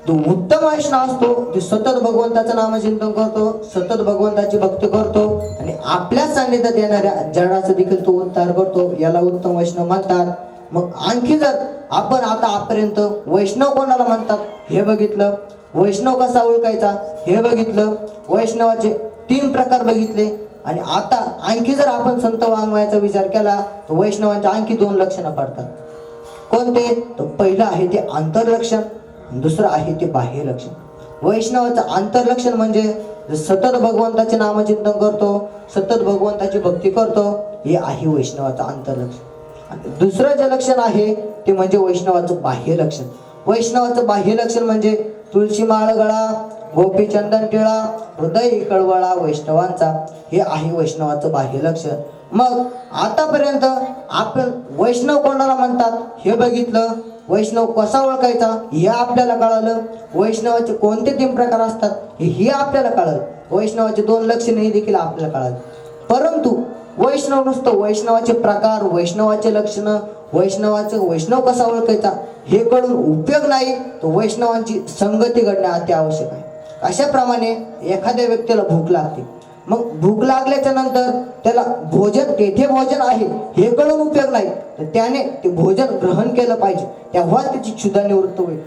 जो उत्तम वैष्णव असतो ते सतत भगवंताचं नामचिंतन करतो, सतत भगवंताची भक्ती करतो आणि आपल्या सान्निध्यात येणाऱ्या जडाचा देखील तो उद्धार करतो, याला उत्तम वैष्णव म्हणतात. मग आणखी जर आपण आता आपर्यंत वैष्णव कोणाला म्हणतात हे बघितलं, वैष्णव कसा ओळखायचा हे बघितलं, वैष्णवाचे 3 प्रकार बघितले आणि आता आणखी जर आपण संत वाङ्मयाचा विचार केला तर वैष्णवांच्या आणखी 2 लक्षणं पडतात. कोणते? तर पहिलं आहे ते आंतरलक्षण, दुसरं आहे ते बाह्य लक्षण. वैष्णवाचं आंतरलक्षण म्हणजे सतत भगवंताचे नामचिंतन करतो, सतत भगवंताची भक्ती करतो, हे आहे वैष्णवाचं आंतरलक्षण. आणि दुसरं जे लक्षण आहे ते म्हणजे वैष्णवाचं बाह्य लक्षण. वैष्णवाचं बाह्य लक्षण म्हणजे तुळशी माळ गळा, गोपी चंदन टिळा, हृदय कळवळा वैष्णवांचा, हे आहे वैष्णवाचं बाह्य लक्षण. मग आतापर्यंत आपण वैष्णव कोणाला म्हणतात हे बघितलं, वैष्णव कसा ओळखायचा हे आपल्याला कळालं, वैष्णवाचे कोणते 3 प्रकार असतात हे आपल्याला कळालं, वैष्णवाचे 2 लक्षणे देखील आपल्याला कळाली. परंतु वैष्णव नुसतं वैष्णवाचे प्रकार, वैष्णवाचे लक्षण, वैष्णव कसा ओळखायचा हे कळून उपयोग नाही, तर वैष्णवांची संगती घडणे अति आवश्यक आहे. अशाप्रमाणे एखाद्या व्यक्तीला भूक लागते, मग भूक लागल्याच्या नंतर त्याला तेथे भोजन आहे हे कळून उपयोग नाही, तर त्याने ते भोजन ग्रहण केलं पाहिजे, तेव्हा त्याची क्षुधा निवृत्त होईल.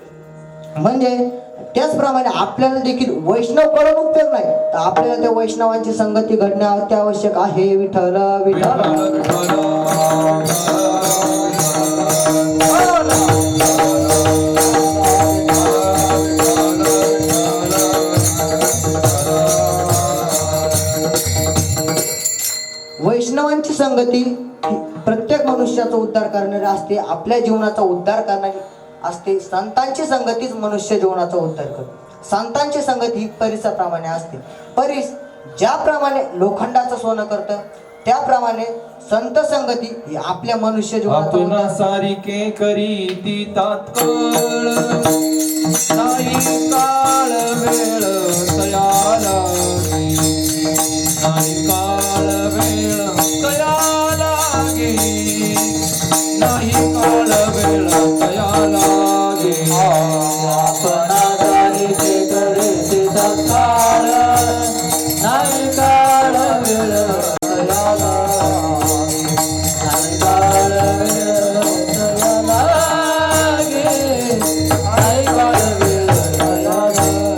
म्हणजे त्याचप्रमाणे आपल्याला देखील वैष्णव कळून उपयोग नाही, तर आपल्याला त्या वैष्णवांची संगती घडणे अत्यावश्यक आहे. विठ्ठल वैष्णवांची संगती ही प्रत्येक मनुष्याचा उद्धार करणारी असते, आपल्या जीवनाचा उद्धार करणारी असते. संतांची संगतीच मनुष्य जीवनाचा उद्धार करते. संतांची संगती ही परिसाप्रमाणे असते. परिस ज्याप्रमाणे लोखंडाचं सोनं करतं, त्याप्रमाणे संत संगती ही आपल्या मनुष्य जीवनाचा आपण सारिके करीती तात्काळ, नाही काळ वेळ तयाला, नाही काळ वेळ तयाला गे, नाही काळ वेळ तयाला गे. आपण सारिके करीती तात्काळ, नाही काळ वेळ तयाला, नाही काळ वेळ तयाला गे, नाही काळ वेळ तयाला गे. आपण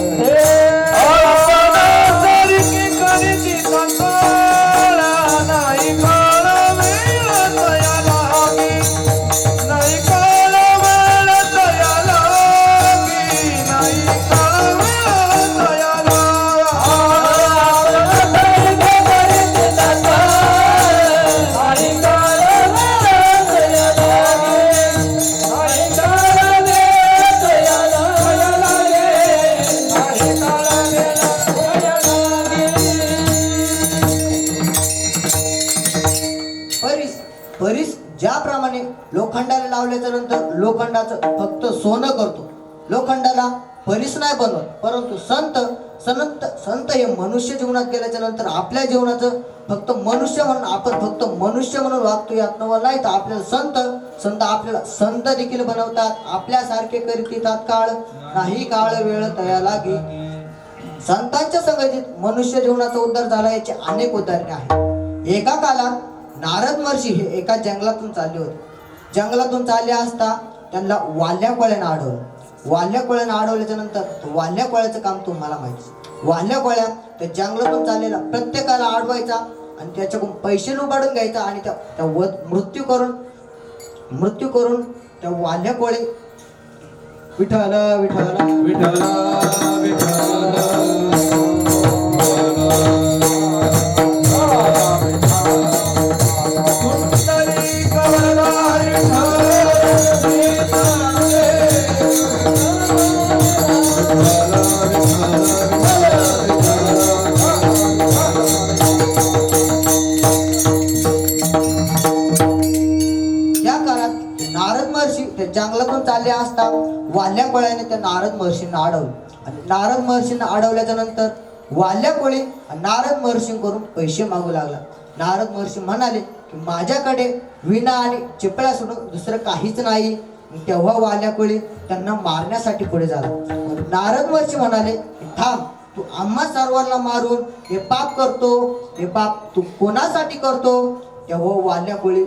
सारिके करीती तात्काळ, नाही काळ वेळ तयाला गे, नाही काळ वेळ तयाला गे, नाही काळ वेळ तयाला. परिस ज्याप्रमाणे लोखंडाला लावल्याच्या नंतर लोखंडाचं फक्त सोनं करतो, लोखंडाला परिस नाही बनवत, परंतु संत हे मनुष्य जीवनात गेल्याच्या नंतर आपल्या जीवनाचं फक्त मनुष्य म्हणून आपण फक्त मनुष्य म्हणून वागतो, यात नवल नाही, तर आपल्याला संत आपल्याला संत देखील बनवतात. आपल्यासारखे करीती तात्काळ, नाही काळ वेळ तया लागे. संतांच्या संगतीत मनुष्य जीवनाचा उद्धार झाला याची अनेक उदाहरणे आहेत. एका काळात नारद महर्षी हे एका जंगलातून चालले होते. जंगलातून चालले असता त्यांना वाल्या कोळ्यानं अडवलं. वाल्या कोळ्यानं अडवल्याच्या नंतर वाल्या कोळ्याचं काम तुम्हाला माहिती. वाल्या कोळ्या त्या जंगलातून चाललेला प्रत्येकाला अडवायचा आणि त्याच्याकडून पैसे लुबाडून घ्यायचा आणि त्या मृत्यू करून त्या वाल्या कोळे विठ्ठल विठ्ठल विठ्ठल विठ्ठल आले असता वाल्या कोळ्याने त्या नारद महर्षींना अडवलं. आणि नारद महर्षींना अडवल्याच्या नंतर वाल्या कोळी नारद महर्षींकडून पैसे मागू लागला. नारद महर्षी म्हणाले की माझ्याकडे विणा आणि चिपळ्या सोडून दुसरं काहीच नाही. तेव्हा वाल्या कोळी त्यांना मारण्यासाठी पुढे झाला. नारद महर्षी म्हणाले थांब, तू आम्हा सर्वांना मारून हे पाप करतो, हे पाप तू कोणासाठी करतो? तेव्हा वाल्या कोळी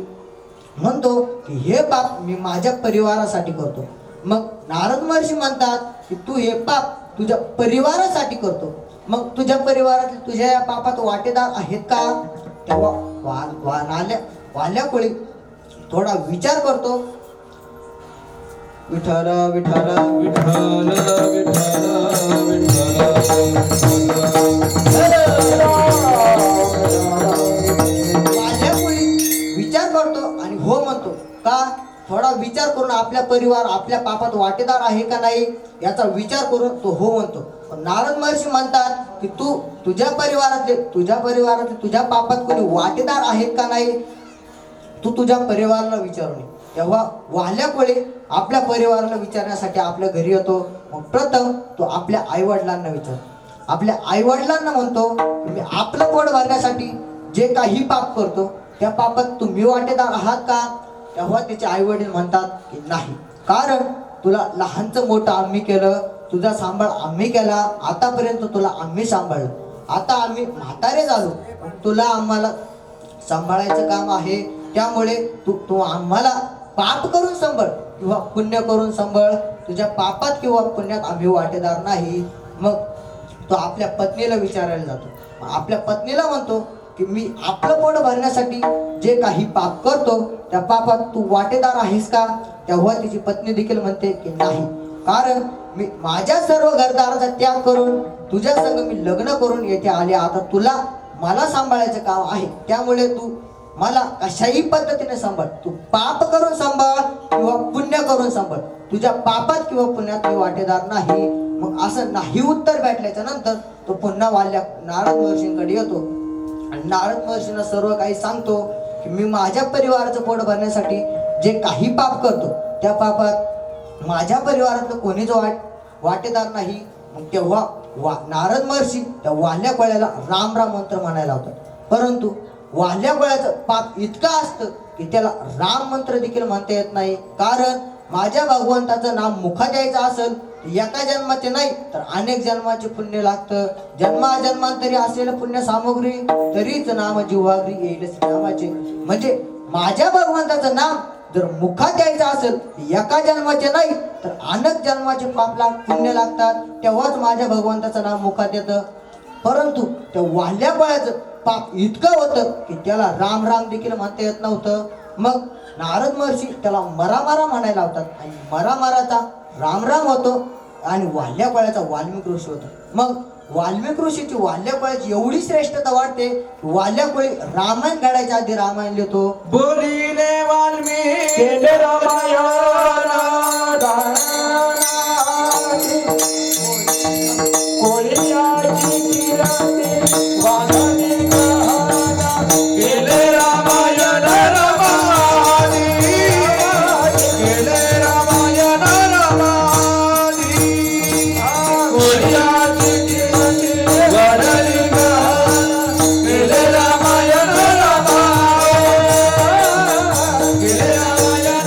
म्हणतो की हे पाप मी माझ्या परिवारासाठी करतो. मग नारद महर्षी म्हणतात की तू हे पाप तुझ्या परिवारासाठी करतो, मग तुझ्या परिवारात तुझ्या या पापात वाटेदार आहेत का? तेव्हा वाल्या कोळी थोडा विचार करतो. विठ्ठल विठ्ठल विठ्ठल विठ्ठल वाल्या कोळी विचार करतो आणि हो म्हणतो. का? थोडा विचार करून आपल्या परिवार आपल्या पापात वाटेदार आहे का नाही याचा विचार करून तो हो म्हणतो. पण नारद महर्षी म्हणतात की तू तुझ्या परिवारातले तुझ्या पापात कोणी वाटेदार आहेत का नाही, तू तुझ्या परिवाराला विचारून ये. तेव्हा वाल्या कोळी आपल्या परिवाराला विचारण्यासाठी आपल्या घरी येतो. मग प्रथम तो आपल्या आईवडिलांना विचारतो. आपल्या आईवडिलांना म्हणतो मी आपलं पोट भरण्यासाठी जे काही पाप करतो त्या पापात तुम्ही वाटेदार आहात का? तेव्हा त्याचे आईवडील म्हणतात की नाही, कारण तुला लहानचं मोठं आम्ही केलं, तुझा सांभाळ आम्ही केला, आतापर्यंत तुला आम्ही सांभाळलं, आता आम्ही म्हातारे झालो, तुला आम्हाला सांभाळायचं काम आहे. त्यामुळे तू आम्हाला पाप करून सांभाळ किंवा पुण्य करून सांभाळ, तुझ्या पापात किंवा पुण्यात आम्ही वाटेदार नाही. मग तो आपल्या पत्नीला विचारायला जातो. आपल्या पत्नीला म्हणतो की मी आपलं पोट भरण्यासाठी जे काही पाप करतो त्या पापात तू वाटेदार आहेस का? तेव्हा तिची पत्नी देखील म्हणते की नाही, कारण मी माझ्या सर्व घरदाराचा त्याग करून तुझ्या संग मी लग्न करून येथे आले. आता तुला मला सांभाळायचं काम आहे, त्यामुळे तू मला कशाही पद्धतीने सांभाळ, तू पाप करून सांभाळ किंवा पुण्य करून सांभाळ, तुझ्या पापात किंवा पुण्यात मी वाटेदार नाही. मग असं नाही उत्तर भेटल्याच्या नंतर तो पुन्हा नारद महर्षींकडे येतो आणि नारद महर्षींना सर्व काही सांगतो की मी माझ्या परिवाराचं पोट भरण्यासाठी जे काही पाप करतो त्या पापात माझ्या परिवारातलं कोणीच वाटेदार नाही. मग तेव्हा नारद महर्षी त्या वाल्या कोळ्याला राम राम मंत्र म्हणायला होतात. परंतु वाल्या कोळ्याचं पाप इतकं असतं की त्याला राम मंत्र देखील म्हणता येत नाही. कारण माझ्या भगवंताचं नाम मुखात द्यायचं असेल एका जन्माचे नाही तर अनेक जन्माचे पुण्य लागतं. जन्माजन्मांतरी असलेलं पुण्य सामग्री तरीच नाम जिव्हाग्री येईल नामाचे. म्हणजे माझ्या भगवंताचं नाम जर मुखात द्यायचं असेल एका जन्माचे नाही तर अनेक जन्माचे पुण्य लागतात, तेव्हाच माझ्या भगवंताचं नाम मुखात येतं. परंतु त्या वाल्या कोळ्याचं पाप इतकं होतं की त्याला राम राम देखील म्हणता येत नव्हतं. मग नारद महर्षी त्याला मरामारा म्हणायला लावतात आणि मरामाराचा राम राम होतो आणि वाल्या कोळ्याचा वाल्मिक ऋषी होतो. मग वाल्मिक ऋषीची वाल्या कोळ्याची एवढी श्रेष्ठता वाटते की वाल्या कोळी रामायण घडायच्या आधी रामायण लिहितो. बोलिले वाल्मिक केले रामायण कोळीयाची किराती वादनी गहना केले रामायण रमानी केले रामायण रमानी कोळीयाची किराती वादनी गहना केले रामायण रमानी केले रामायण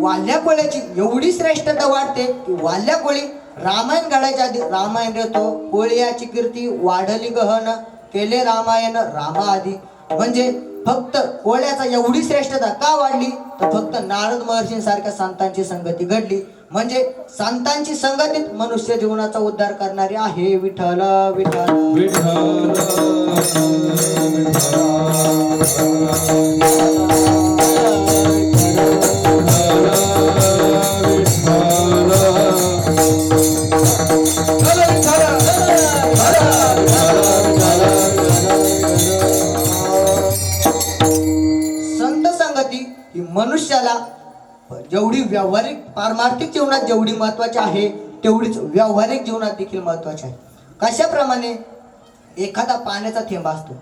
वाल्या कोळ्याची एवढी श्रेष्ठता वाटते की वाल्या कोळी रामायण घडायच्या आधी रामायण लिहितो. कोळीयाची कीर्ती वाढली गहन केले रामायण रामा आधी. म्हणजे फक्त कोळ्याचा एवढी श्रेष्ठता का वाढली तर फक्त नारद महर्षींसारख्या संतांची संगती घडली. म्हणजे संतांची संगतीत मनुष्य जीवनाचा उद्धार करणारी आहे. विठ्ठल विठ्ठल संत संगती ही मनुष्याला जेवढी व्यावहारिक पारमार्थिक जीवनात जेवढी महत्वाची आहे तेवढीच व्यावहारिक जीवनात देखील महत्वाची आहे. कशाप्रमाणे एखादा पाण्याचा थेंब असतो,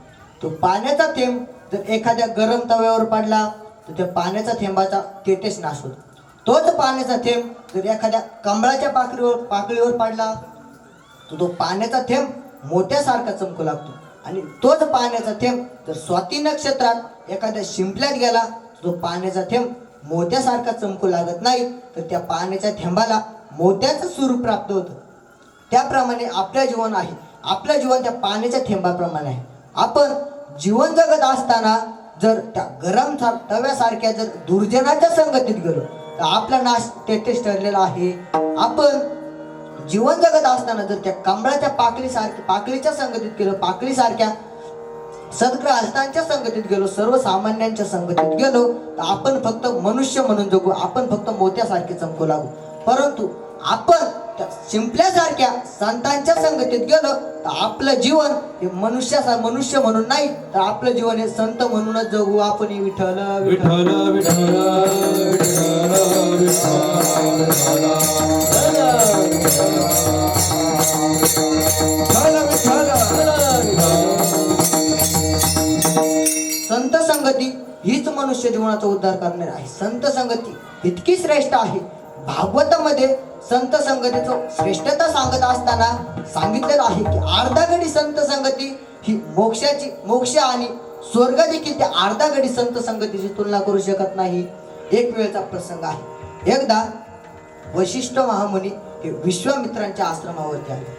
तो पाण्याचा थेंब जर एखाद्या गरम तव्यावर पडला तर त्या पाण्याचा थेंबाचा तेथेच नाश होतो. तोच पाण्याचा थेंब जर एखाद्या कमळाच्या पाकळीवर पडला तर तो पाण्याचा थेंब मोत्यासारखा चमकू लागतो. आणि तोच पाण्याचा थेंब जर स्वाती नक्षत्रात एखाद्या शिंपल्यात गेला तर तो पाण्याचा थेंब मोत्यासारखा चमकू लागत नाही, तर त्या पाण्याच्या थेंबाला मोत्याचं स्वरूप प्राप्त होतं. त्याप्रमाणे आपलं जीवन आहे. आपलं जीवन त्या पाण्याच्या थेंबाप्रमाणे आहे. आपण जीवन जगत असताना जर त्या गरम तव्यासारख्या जर दुर्जनाच्या संगतीत गेलो तर आपला नाश तेथेच ठरलेला आहे. आपण जीवन जगत असताना जर त्या कमळाच्या पाकळीच्या संगतीत गेलो, पाकळीसारख्या सद्ग्रहस्थांच्या संगतीत गेलो, सर्वसामान्यांच्या संगतीत गेलो तर आपण फक्त मनुष्य म्हणून जगू, आपण फक्त मोत्यासारखे चमकू लागू. परंतु आपण त्या शिंपल्यासारख्या संतांच्या संगतीत गेलो तर आपलं जीवन हे मनुष्य म्हणून नाही, तर आपलं जीवन हे संत म्हणूनच जगू. आपण विठ्ठल विठ्ठल विठ्ठल संत संगती हीच मनुष्य जीवनाचा उद्धार करणार आहे. संत संगती इतकी श्रेष्ठ आहे. भागवतामध्ये संत संगतीचं श्रेष्ठता सांगत असताना सांगितलेलं आहे की अर्धा घडी संत संगती ही मोक्ष आणि स्वर्ग देखील त्या अर्धा घडी संत संगतीची तुलना करू शकत नाही. एक वेळचा प्रसंग आहे. एकदा वशिष्ठ महामुनी हे विश्वामित्रांच्या आश्रमावरती आले.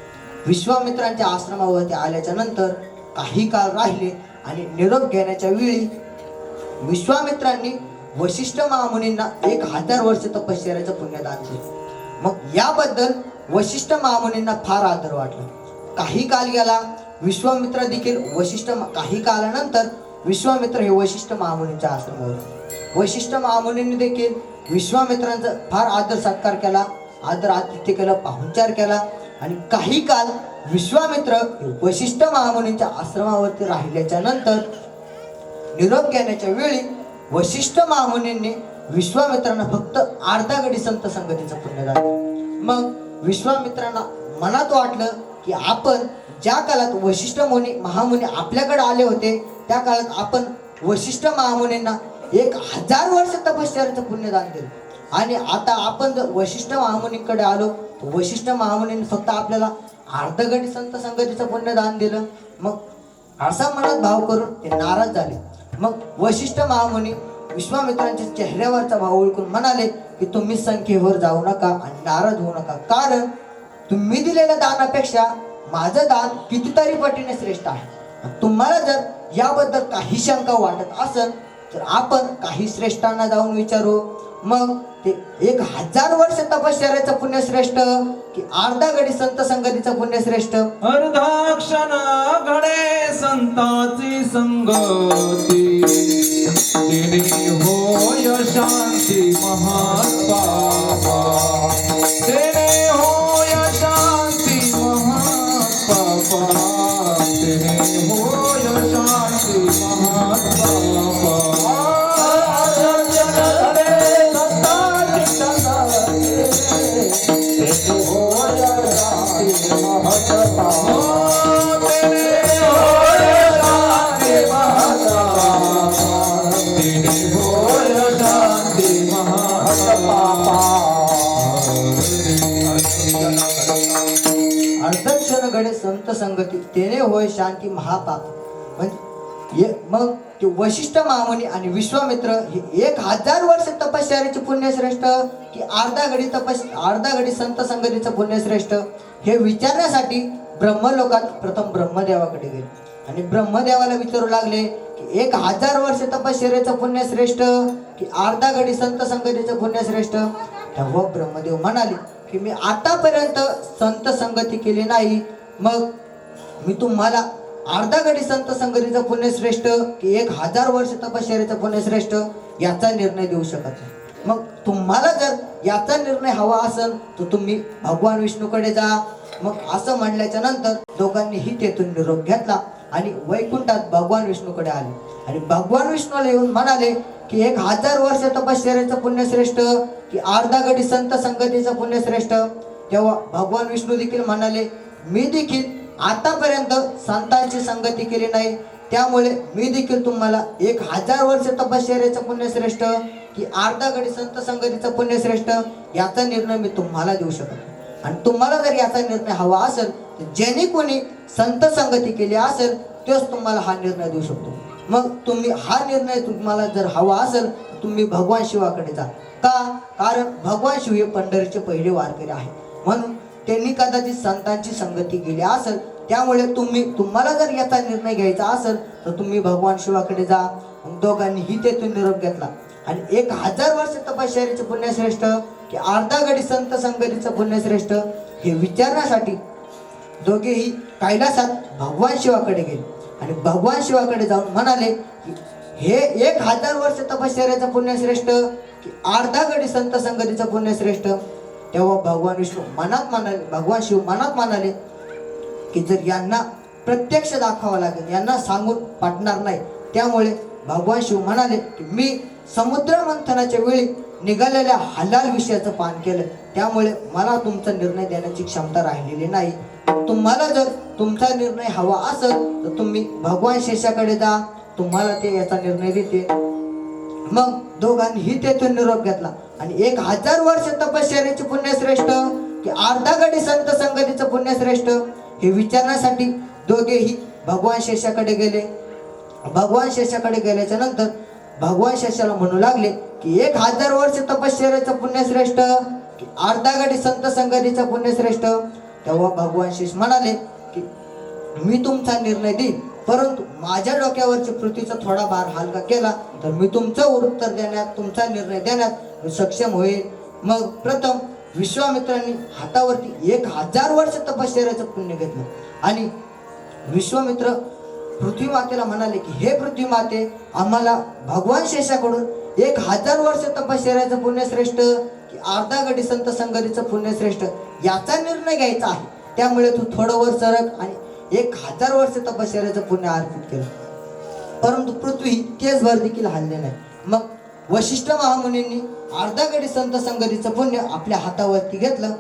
विश्वामित्रांच्या आश्रमावरती आल्याच्या नंतर काही काळ राहिले आणि निरोप घेण्याच्या वेळी विश्वामित्रांनी वशिष्ठ महामुनींना 1000 वर्ष तपश्चर्याचं पुण्यदान दिलं. मग याबद्दल वशिष्ठ महामुनींना फार आदर वाटला. काही काल गेला, विश्वामित्र देखील काही काळानंतर विश्वामित्र हे वशिष्ठ महामुनींच्या आश्रमावर. वशिष्ठ महामुनींनी देखील विश्वामित्रांचा फार आदर सत्कार केला, आदर आतिथ्य केलं, पाहुणचार केला. आणि काही काल विश्वामित्र वशिष्ठ महामुनींच्या आश्रमावरती राहिल्याच्या नंतर निरोप घेण्याच्या वेळी वशिष्ठ महामुनींनी विश्वामित्रांना फक्त अर्धा घडी संत संगतीचं पुण्यदान दिलं. मग विश्वामित्रांना मनात वाटलं की आपण ज्या काळात वशिष्ठ महामुनी आपल्याकडे आले होते त्या काळात आपण वशिष्ठ महामुनींना 1000 वर्ष तपश्चर्याचं पुण्यदान दिलं, आणि आता आपण जर वशिष्ठ महामुनींकडे आलो तर वशिष्ठ महामुनींनी फक्त आपल्याला अर्धा घडी संत संगतीचं पुण्यदान दिलं. मग असा मनात भाव करून ते नाराज झाले. मग वशिष्ठ महामुनी विश्वामित्रांच्या चेहऱ्यावरचा भाव ओळखून म्हणाले की तुम्ही संख्येवर जाऊ नका आणि नाराज होऊ नका, कारण तुम्ही दिलेल्या दानापेक्षा माझं दान कितीतरी पटीने श्रेष्ठ आहे. तुम्हाला जर याबद्दल काही शंका वाटत असेल तर आपण काही श्रेष्ठांना जाऊन विचारू. मग ते 1000 वर्ष तपश्चर्याचं पुण्य श्रेष्ठ की अर्धा घडी संत संगतीचं पुण्य श्रेष्ठ? अर्धा क्षण घडे संताची संगती, तिने होय शांती महात्मा, तिने होय शांती महात्मा, तिने होय शांती महात्मा. अर्धक्षण घडे संत संगती, तेने होय शांती महापाप. म्हणजे मग ते वशिष्ठ महामुनी आणि विश्वामित्र हे 1000 वर्ष तपश्चर्याचे पुण्यश्रेष्ठ की अर्धा घडी संत संगतीचं पुण्यश्रेष्ठ हे विचारण्यासाठी ब्रह्मलोकात प्रथम ब्रह्मदेवाकडे गेले आणि ब्रह्मदेवाला विचारू लागले की 1000 वर्ष तपश्चर्याचं पुण्यश्रेष्ठ की अर्धा घडी संत संगतीचं पुण्यश्रेष्ठ? तेव्हा ब्रह्मदेव म्हणाले की मी आतापर्यंत संत संगती केली नाही, मग मी तुम्हाला अर्धा घडी संत संगतीचं पुण्यश्रेष्ठ की 1000 वर्ष तपश्चर्याचं पुण्यश्रेष्ठ याचा निर्णय देऊ शकत नाही. मग तुम्हाला जर याचा निर्णय हवा असेल तर तुम्ही भगवान विष्णूकडे जा. मग असं म्हणल्याच्या नंतर दोघांनीही तेथून निरोप घेतला आणि वैकुंठात भगवान विष्णूकडे आले आणि भगवान विष्णूला येऊन म्हणाले की 1000 वर्ष तपश्चर्याचं पुण्यश्रेष्ठ की अर्धा घडी संत संगतीचं पुण्यश्रेष्ठ? तेव्हा भगवान विष्णू देखील म्हणाले मी देखील आतापर्यंत संतांची संगती केली नाही, त्यामुळे मी देखील तुम्हाला 1000 वर्ष तपश्चर्याचं पुण्यश्रेष्ठ की अर्धा घडी संत संगतीचं पुण्यश्रेष्ठ याचा निर्णय मी तुम्हाला देऊ शकतो. आणि तुम्हाला जर याचा निर्णय हवा असेल तर ज्यांनी कोणी संत संगती केली असेल तोच तुम्हाला हा निर्णय देऊ शकतो. मग तुम्ही हा निर्णय तुम्हाला जर हवा असेल तर तुम्ही भगवान शिवाकडे जा. का? कारण भगवान शिव हे पंढरीचे पहिले वारकरी आहे, म्हणून त्यांनी कदाचित संतांची संगती केली असेल. त्यामुळे तुम्हाला जर याचा निर्णय घ्यायचा असेल तर तुम्ही भगवान शिवाकडे जा. दोघांनीही तेथून निरोप घेतला आणि 1000 वर्ष तपश्चर्याचे पुण्यश्रेष्ठ की अर्धा घडी संत संगतीचं पुण्यश्रेष्ठ हे विचारण्यासाठी दोघेही कैलासात भगवान शिवाकडे गेले आणि भगवान शिवाकडे जाऊन म्हणाले की हे 1000 वर्ष तपश्चर्याचं पुण्यश्रेष्ठ की अर्धा घडी संत संगतीचं पुण्यश्रेष्ठ. तेव्हा भगवान शिव मनात म्हणाले की जर यांना प्रत्यक्ष दाखवावं लागेल, यांना सांगून पाठणार नाही. त्यामुळे भगवान शिव म्हणाले की मी समुद्र मंथनाच्या वेळी निघालेल्या हलाल विषयाचं पान केलं, त्यामुळे मला तुमचा निर्णय देण्याची क्षमता राहिलेली नाही. तुम्हाला जर तुमचा निर्णय हवा असेल तर तुम्ही भगवान शेषाकडे जा, तुम्हाला ते याचा निर्णय देते. मग दोघांनीही तेथून निरोप घेतला आणि 1000 वर्ष तपश्चर्याचे पुण्यश्रेष्ठ की अर्धा घडी संत संगतीचं पुण्यश्रेष्ठ हे विचारण्यासाठी दोघेही भगवान शेषाकडे गेले. भगवान शेषाकडे गेल्याच्या नंतर भगवान शेषाला म्हणू लागले की 1000 वर्ष तपश्चर्याचं पुण्यश्रेष्ठ की अर्धा घडी संत संगतीचं पुण्यश्रेष्ठ. तेव्हा भगवान शेष म्हणाले की मी तुमचा निर्णय देईन, परंतु माझ्या डोक्यावरची पृथ्वीचा थोडा भार हलका केला तर मी तुमचं उत्तर देण्यात, तुमचा निर्णय देण्यात सक्षम होईल. मग प्रथम विश्वामित्रांनी हातावरती 1000 वर्ष तपश्चर्याचं पुण्य घेतलं आणि विश्वामित्र पृथ्वी मातेला म्हणाले की हे पृथ्वी माते, आम्हाला भगवान शेषाकडून 1000 वर्ष तपश्चर्याचं पुण्यश्रेष्ठ की अर्धा घडी संत संगतीचं पुण्यश्रेष्ठ याचा निर्णय घ्यायचा आहे. त्यामुळे तू थोडं वर सरक आणि 1000 वर्ष तपश्चर्याचं पुण्य अर्पित केलं. परंतु पृथ्वी केसभर देखील हलले नाही. मग वशिष्ठ महामुनींनी अर्धा घडी संत संगतीचं पुण्य आपल्या हातावरती घेतलं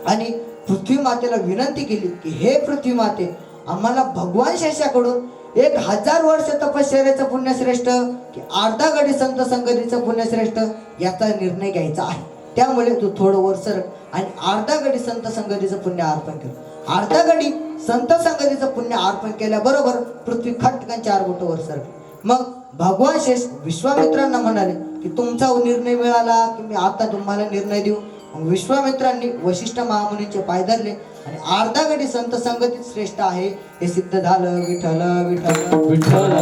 आणि पृथ्वी मातेला विनंती केली की हे पृथ्वी माते, आम्हाला भगवान शेषाकडून 1000 वर्ष तपश्चर्याचं पुण्यश्रेष्ठ की अर्धा घडी संत संगतीचं पुण्यश्रेष्ठ याचा निर्णय घ्यायचा आहे. त्यामुळे तू थोडं वर सरक आणि अर्धा घडी संत संगतीचं पुण्य अर्पण केलं. अर्धा घडी संत संगतीचं पुण्य अर्पण केल्याबरोबर पृथ्वी खटकन 4 बोट वर सरकली. मग भगवान शेष विश्वामित्रांना म्हणाले की तुमचा निर्णय मिळाला की मी आता तुम्हाला निर्णय देऊ. मग विश्वामित्रांनी वशिष्ठ महामुनींचे पाय धरले आणि अर्धा घडी संत संगतीत श्रेष्ठ आहे हे सिद्ध झालं. विठ्ठल विठ्ठल विठ्ठल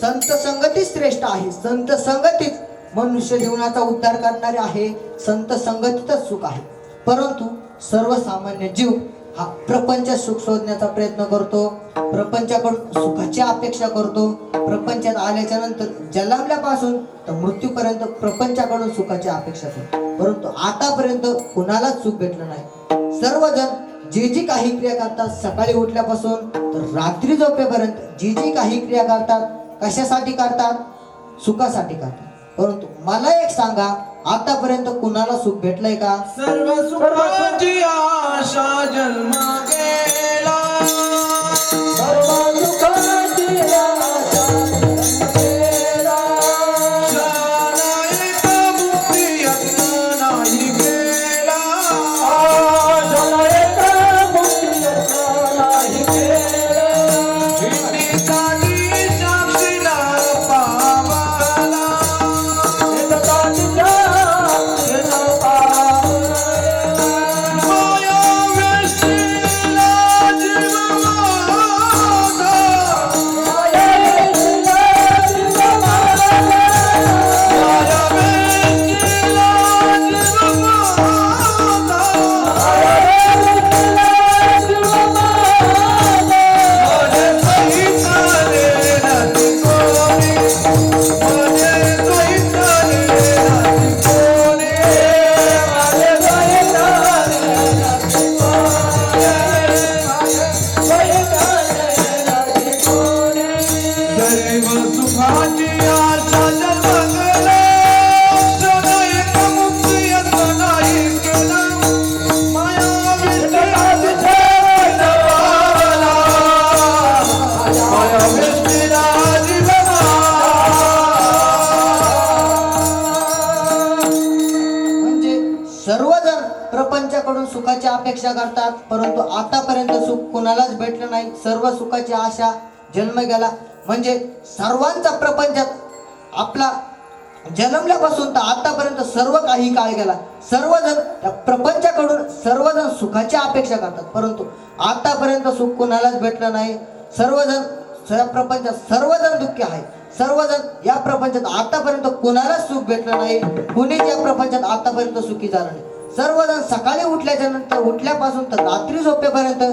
संत संगती श्रेष्ठ आहे. संत संगतीच मनुष्य जीवनाचा उद्धार करणारे आहे. संत संगतीतच सुख आहे. परंतु सर्वसामान्य जीव हा प्रपंच सुख शोधण्याचा प्रयत्न करतो, प्रपंचाकडून सुखाची अपेक्षा करतो. प्रपंचात आल्याच्या नंतर जन्मल्यापासून तर मृत्यूपर्यंत प्रपंचाकडून सुखाची अपेक्षा करतो, परंतु आतापर्यंत कुणालाच सुख भेटलं नाही. सर्वजण जी जी काही क्रिया करतात, सकाळी उठल्यापासून तर रात्री झोपेपर्यंत जी जी काही क्रिया करतात, कशासाठी करतात? सुखासाठी करतात. परंतु मला एक सांगा, आतापर्यंत कुणाला सुख भेटलंय का? सर्व सुखाची आशा जन्म गेला, सर्व सुखाची आशा जन्म गेला. शालायत मुक्ती यत्न नाही गेला, शालायत मुक्ती यत्न नाही गेला. हिंदीसाठी साक्षीला पावाला, हिंदीसाठी साक्षीला पावाला. प्रपंचाकडून सुखाची अपेक्षा करतात, परंतु आतापर्यंत सुख कोणालाच भेटलं नाही. सर्व सुखाची आशा जन्म गेला. म्हणजे सर्वांचा प्रपंचात आपला जन्मल्यापासून तर आतापर्यंत सर्व काही काळ गेला. सर्वजण त्या प्रपंचाकडून सर्वजण सुखाची अपेक्षा करतात, परंतु आतापर्यंत सुख कोणालाच भेटलं नाही. सर्वजण या प्रपंचात सर्वजण दुःखी आहे. सर्वजण या प्रपंचात आतापर्यंत कोणालाच सुख भेटलं नाही. कुणीच या प्रपंचात आतापर्यंत सुखी झालं नाही. सर्वजण सकाळी उठल्याच्या नंतर उठल्यापासून तर रात्री झोपेपर्यंत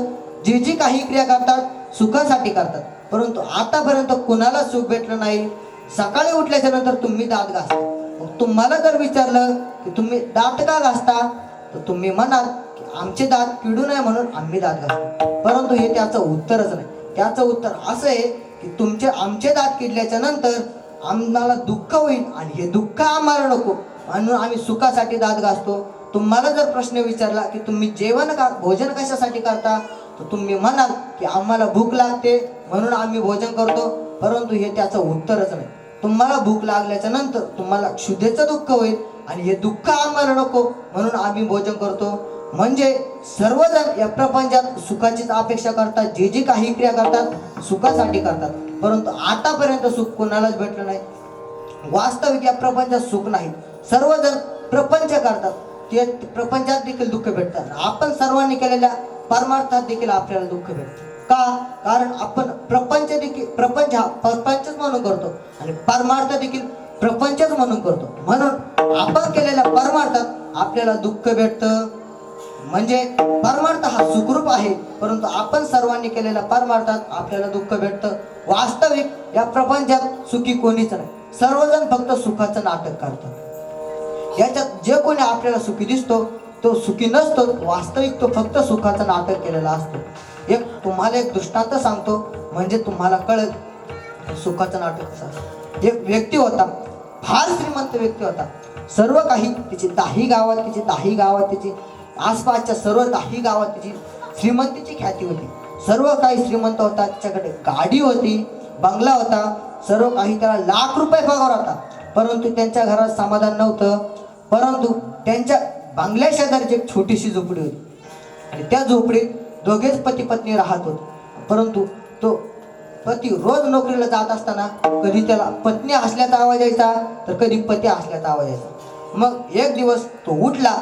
जी जी काही क्रिया करतात सुखासाठी करतात, परंतु आतापर्यंत कोणालाच सुख भेटलं नाही. सकाळी उठल्याच्या नंतर तुम्ही दात घासता. मग तुम्हाला जर विचारलं की तुम्ही दात का घासता, तर तुम्ही म्हणाल की आमचे दात किडू नये म्हणून आम्ही दात घासतो. परंतु हे त्याचं उत्तरच नाही. त्याचं उत्तर असं आहे की आमचे दात किडल्याच्या नंतर आम्हाला दुःख होईल आणि हे दुःख आम्हाला नको म्हणून आम्ही सुखासाठी दात घासतो. तुम्हाला जर प्रश्न विचारला की तुम्ही भोजन कशासाठी करता, तर तुम्ही म्हणाल की आम्हाला भूक लागते म्हणून आम्ही भोजन करतो, परंतु हे त्याचं उत्तरच नाही. तुम्हाला भूक लागल्याच्या नंतर तुम्हाला क्षुधेचं दुःख होईल आणि हे दुःख आम्हाला नको म्हणून आम्ही भोजन करतो. म्हणजे सर्वजण या प्रपंचात सुखाचीच अपेक्षा करतात. जे जे काही क्रिया करतात सुखासाठी करतात, परंतु आतापर्यंत सुख कोणालाच भेटलं नाही. वास्तविक या प्रपंचात सुख नाही. सर्वजण प्रपंच करतात, ते प्रपंचात देखील दुःख भेटतात. आपण सर्वांनी केलेल्या परमार्थात देखील आपल्याला दुःख भेटतं. का? कारण आपण प्रपंच हा प्रपंचच म्हणून करतो आणि परमार्थ देखील प्रपंचच म्हणून करतो. म्हणून आपण केलेल्या परमार्थात आपल्याला दुःख भेटतं. म्हणजे परमार्थ हा सुखरूप आहे, परंतु आपण सर्वांनी केलेल्या परमार्थात आपल्याला दुःख भेटतं. वास्तविक या प्रपंचात सुखी कोणीच नाही. सर्वजण फक्त सुखाचं नाटक करतात. याच्यात जे कोणी आपल्याला सुखी दिसतो तो सुखी नसतो. वास्तविक तो फक्त सुखाचं नाटक केलेला असतो. तुम्हाला एक दृष्टांत सांगतो म्हणजे तुम्हाला कळेल सुखाचं नाटक कसं असतं. एक व्यक्ती होता, फार श्रीमंत व्यक्ती होता. सर्व काही तिची 10 गावात तिची आसपासच्या सर्व 10 गावात तिची श्रीमंतीची ख्याती होती. सर्व काही श्रीमंत होता. त्याच्याकडे गाडी होती, बंगला होता, सर्व काही. त्याला लाख रुपये पगार होता, परंतु त्यांच्या घरात समाधान नव्हतं. परंतु त्यांच्या बंगल्या शेजारीची एक छोटीशी झोपडी होती आणि त्या झोपडीत दोघेच पती पत्नी राहत होते. परंतु तो पती रोज नोकरीला जात असताना कधी त्याला पत्नी हसल्याचा आवाज यायचा तर कधी पती हसल्याचा आवाज यायचा. मग एक दिवस तो उठला,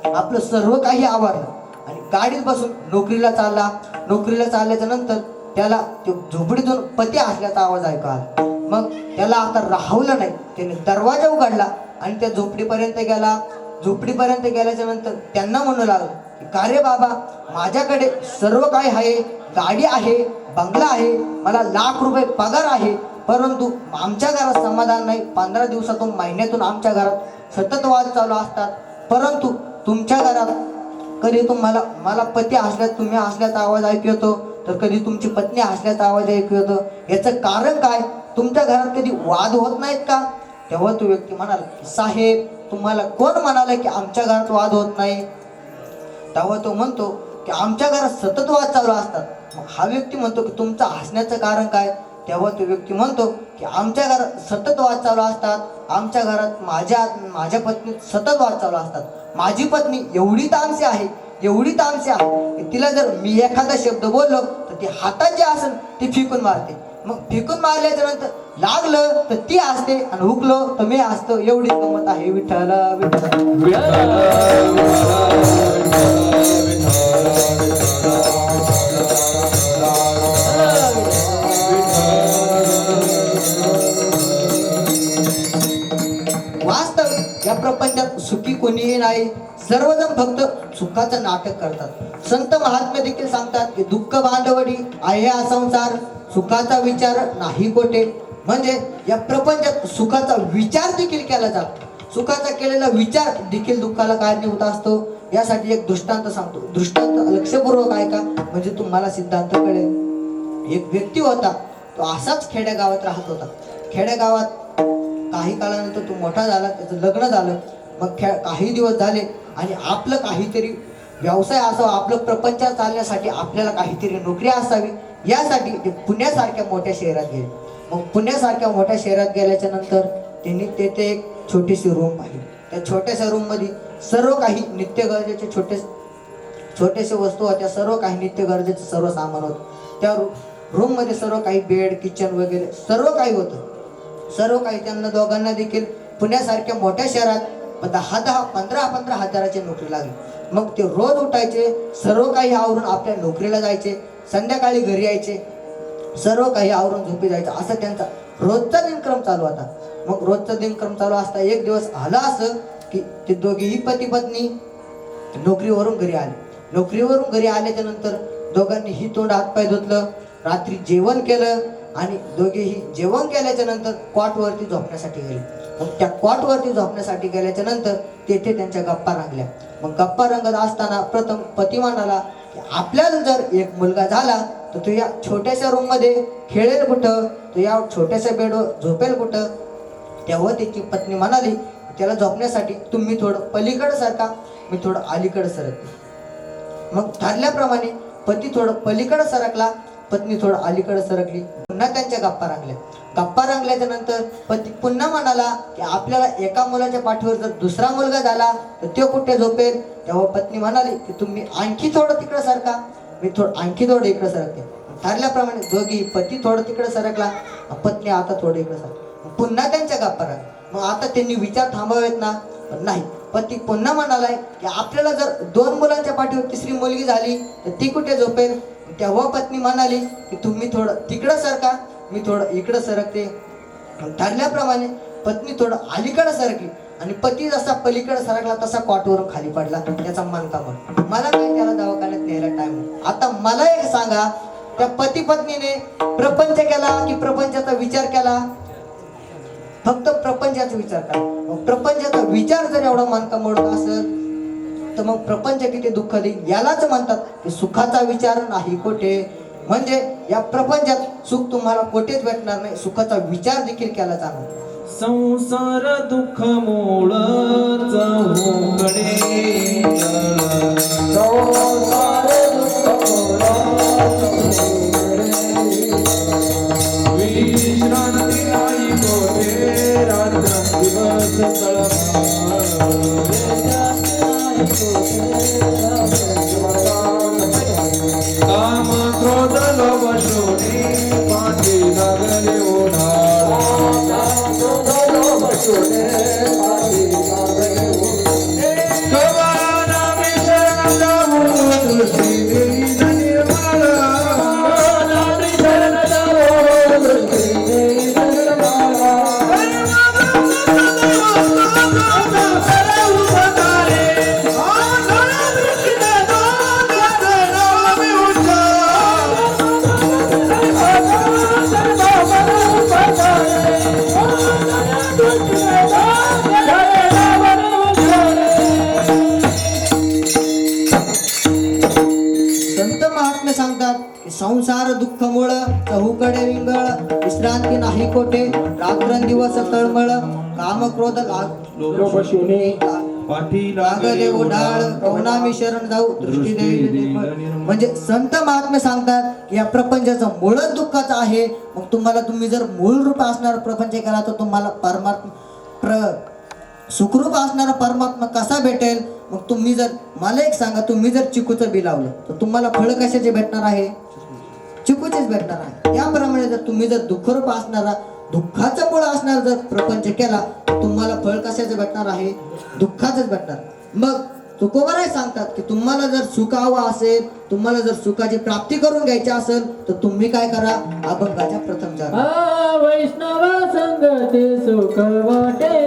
आपलं सर्व काही आवरलं आणि गाडीत बसून नोकरीला चालला. नोकरीला चालल्याच्या नंतर त्याला झोपडीतून पती हसल्याचा आवाज ऐकू आला. मग त्याला आता राहवलं नाही. त्याने दरवाजा उघडला आणि त्या झोपडीपर्यंत गेला. झोपडीपर्यंत गेल्याच्या नंतर त्यांना म्हणू लागला की का रे बाबा, माझ्याकडे सर्व काही आहे, गाडी आहे, बंगला आहे, मला लाख रुपये पगार आहे, परंतु आमच्या घरात समाधान नाही. 15 दिवसातून महिन्यातून आमच्या घरात सतत वाद चालू असतात. परंतु तुमच्या घरात कधी मला पती तुम्ही हसल्याचा आवाज ऐकू येतो तर कधी तुमची पत्नी हसल्याचा आवाज ऐकू येतो. याचं कारण काय? तुमच्या घरात कधी वाद होत नाहीत का? तेव्हा तो व्यक्ती म्हणाला की साहेब, तुम्हाला कोण म्हणाले की आमच्या घरात वाद होत नाही? तेव्हा तो म्हणतो की आमच्या घरात सतत वाद चालू असतात. मग हा व्यक्ती म्हणतो की तुमचं हसण्याचं कारण काय? तेव्हा तो व्यक्ती म्हणतो की आमच्या घरात सतत वाद चालू असतात. आमच्या घरात माझ्या पत्नीत सतत वाद चालू असतात. माझी पत्नी एवढी तामसी आहे की तिला जर मी एखादा शब्द बोललो तर ती हातात जे असेल ती फेकून मारते. मग फेकून मारल्याच्या नंतर लागलं तर ती हसते आणि हुकलो तर मी हसतो. एवढी गंमत आहे. विठ्ठल वास्तव या प्रपंचात सुखी कोणीही नाही. सर्वजण फक्त सुखाचं नाटक करतात. संत महात्मे देखील सांगतात की दुःख बांधवडी आहे हा संसार, सुखाचा विचार नाही कोठे. म्हणजे या प्रपंचात सुखाचा विचार देखील केला जातो. सुखाचा केलेला विचार देखील दुःखाला कारणीभूत असतो. यासाठी एक दृष्टांत सांगतो. दृष्टांत लक्षपूर्वक ऐका म्हणजे तुम्हाला सिद्धांत कळेल. एक व्यक्ती होता, तो असाच खेडेगावात राहत होता. खेडेगावात काही काळानंतर तो मोठा झाला, त्याचं लग्न झालं. मग काही दिवस झाले आणि आपलं काहीतरी व्यवसाय असावा, आपलं प्रपंच चालण्यासाठी आपल्याला काहीतरी नोकरी असावी, यासाठी ते पुण्यासारख्या मोठ्या शहरात गेले. मग पुण्यासारख्या मोठ्या शहरात गेल्याच्या नंतर त्यांनी तेथे एक छोटीशी रूम पाहिली. त्या छोट्याशा रूममध्ये सर्व काही नित्य गरजेचे छोटेसे वस्तू होत्या, सर्व काही नित्य गरजेचं सर्व सामान होतं त्या रूममध्ये. सर्व काही बेड, किचन वगैरे सर्व काही होतं. सर्व काही त्यांना दोघांना देखील पुण्यासारख्या मोठ्या शहरात 10-15 हजाराची नोकरी लागली. मग ते रोज उठायचे, सर्व काही आवरून आपल्या नोकरीला जायचे, संध्याकाळी घरी यायचे, सर्व काही आवरून झोपी जायचं. असं त्यांचा रोजचा दिनक्रम चालू होता. मग रोजचा दिनक्रम चालू असता एक दिवस आला असं की ते दोघेही पती पत्नी नोकरीवरून घरी आले. नोकरीवरून घरी आल्याच्या नंतर दोघांनीही तोंड हातपाय धुतलं, रात्री जेवण केलं आणि दोघेही जेवण केल्याच्या नंतर कॉटवरती झोपण्यासाठी गेले. मग त्या कॉटवरती झोपण्यासाठी गेल्याच्या नंतर तेथे त्यांच्या गप्पा रंगल्या. मग गप्पा रंगत असताना प्रथम पती म्हणाला की आपल्याला जर एक मुलगा झाला तर तो या छोट्याशा रूममध्ये खेळेल कुठं, तो या छोट्याशा बेडवर झोपेल कुठं. तेव्हा त्याची पत्नी म्हणाली त्याला झोपण्यासाठी तुम्ही थोडं पलीकडे सरका, मी थोडं अलीकडे सरकते. मग ठरल्याप्रमाणे पती थोडं पलीकडे सरकला, पत्नी थोडं अलीकडे सरकली. पुन्हा त्यांच्या गप्पा रंगल्या. गप्पा रंगल्याच्या नंतर पती पुन्हा म्हणाला की आपल्याला एका मुलाच्या पाठीवर जर दुसरा मुलगा झाला तर तो कुठे झोपेल. तेव्हा पत्नी म्हणाली की तुम्ही आणखी थोडं तिकडे सरका, मी आणखी थोडं इकडे सरकते. ठरल्याप्रमाणे दोघी, पती थोडं तिकडे सरकला, पत्नी आता थोडं इकडे सरकली. पुन्हा त्यांच्या गप्पा रंगल्या. मग आता त्यांनी विचार थांबवावेत ना, पण नाही. पती पुन्हा म्हणालाय की आपल्याला जर 2 मुलांच्या पाठीवर तिसरी मुलगी झाली तर ती कुठे झोपेल. तेव्हा पत्नी म्हणाली की तुम्ही थोडं तिकडं सरका, मी थोडं इकडं सरकते. ठरल्याप्रमाणे पत्नी थोडं अलीकडं सरकली आणि पती जसा पलीकडे सरकला तसा कॉटवरून खाली पडला. त्याचा मनका मग मला काही त्याला दवाखान्यात न्यायला टाइम. आता मला एक सांगा, त्या पती पत्नीने प्रपंच केला की प्रपंचाचा विचार केला. फक्त प्रपंचाचा विचार करा. मग प्रपंचाचा विचार जर एवढा मनका मोडत असेल तर मग प्रपंच किती दुःख देईल. यालाच म्हणतात की सुखाचा विचार नाही कोठे. म्हणजे या प्रपंचात सुख तुम्हाला कोठेच भेटणार नाही, सुखाचा विचार देखील केला जाणार. संसार दुःख मूळ चहूकडे, संसार दुःख विश्रांती नाही कोठे, रात्र दिवस काम क्रोध लोभ शोणी पाठी लागले उन्हाळ. संसार दुःख मूळ चहूकडे विंगळ, विश्रांती नाही कोठे, रात्रंदिवस तळमळ. काम क्रोध लोभ शोणी पाठी लागले उढाळ, कवना मी शरण जाऊ दृष्टी देवी. म्हणजे संत महात्मे सांगतात की या प्रपंचाचं मूळच दुःखाचं आहे. मग तुम्ही जर मूळ रूप असणार प्रपंच केला तर तुम्हाला परमात्मा सुखरूप असणारा परमात्मा कसा भेटेल. मग तुम्ही जर मला एक सांगा, तुम्ही जर चिकूचं बी लावलं तर तुम्हाला फळ कशाचे भेटणार आहे, चिकूचेच भेटणार आहे. त्याप्रमाणे जर तुम्ही जर दुःखरूप असणारा दुःखाचा मूळ असणार जर प्रपंच केला तर तुम्हाला फळ कशाचे भेटणार आहे, दुःखाचंच भेटणार. मग तुकोबाराय सांगतात की तुम्हाला जर सुख हवं असेल, तुम्हाला जर सुखाची प्राप्ती करून घ्यायची असेल तर तुम्ही काय करा, अभंगाच्या प्रथम चरण वैष्णव संगती सुख वाटे.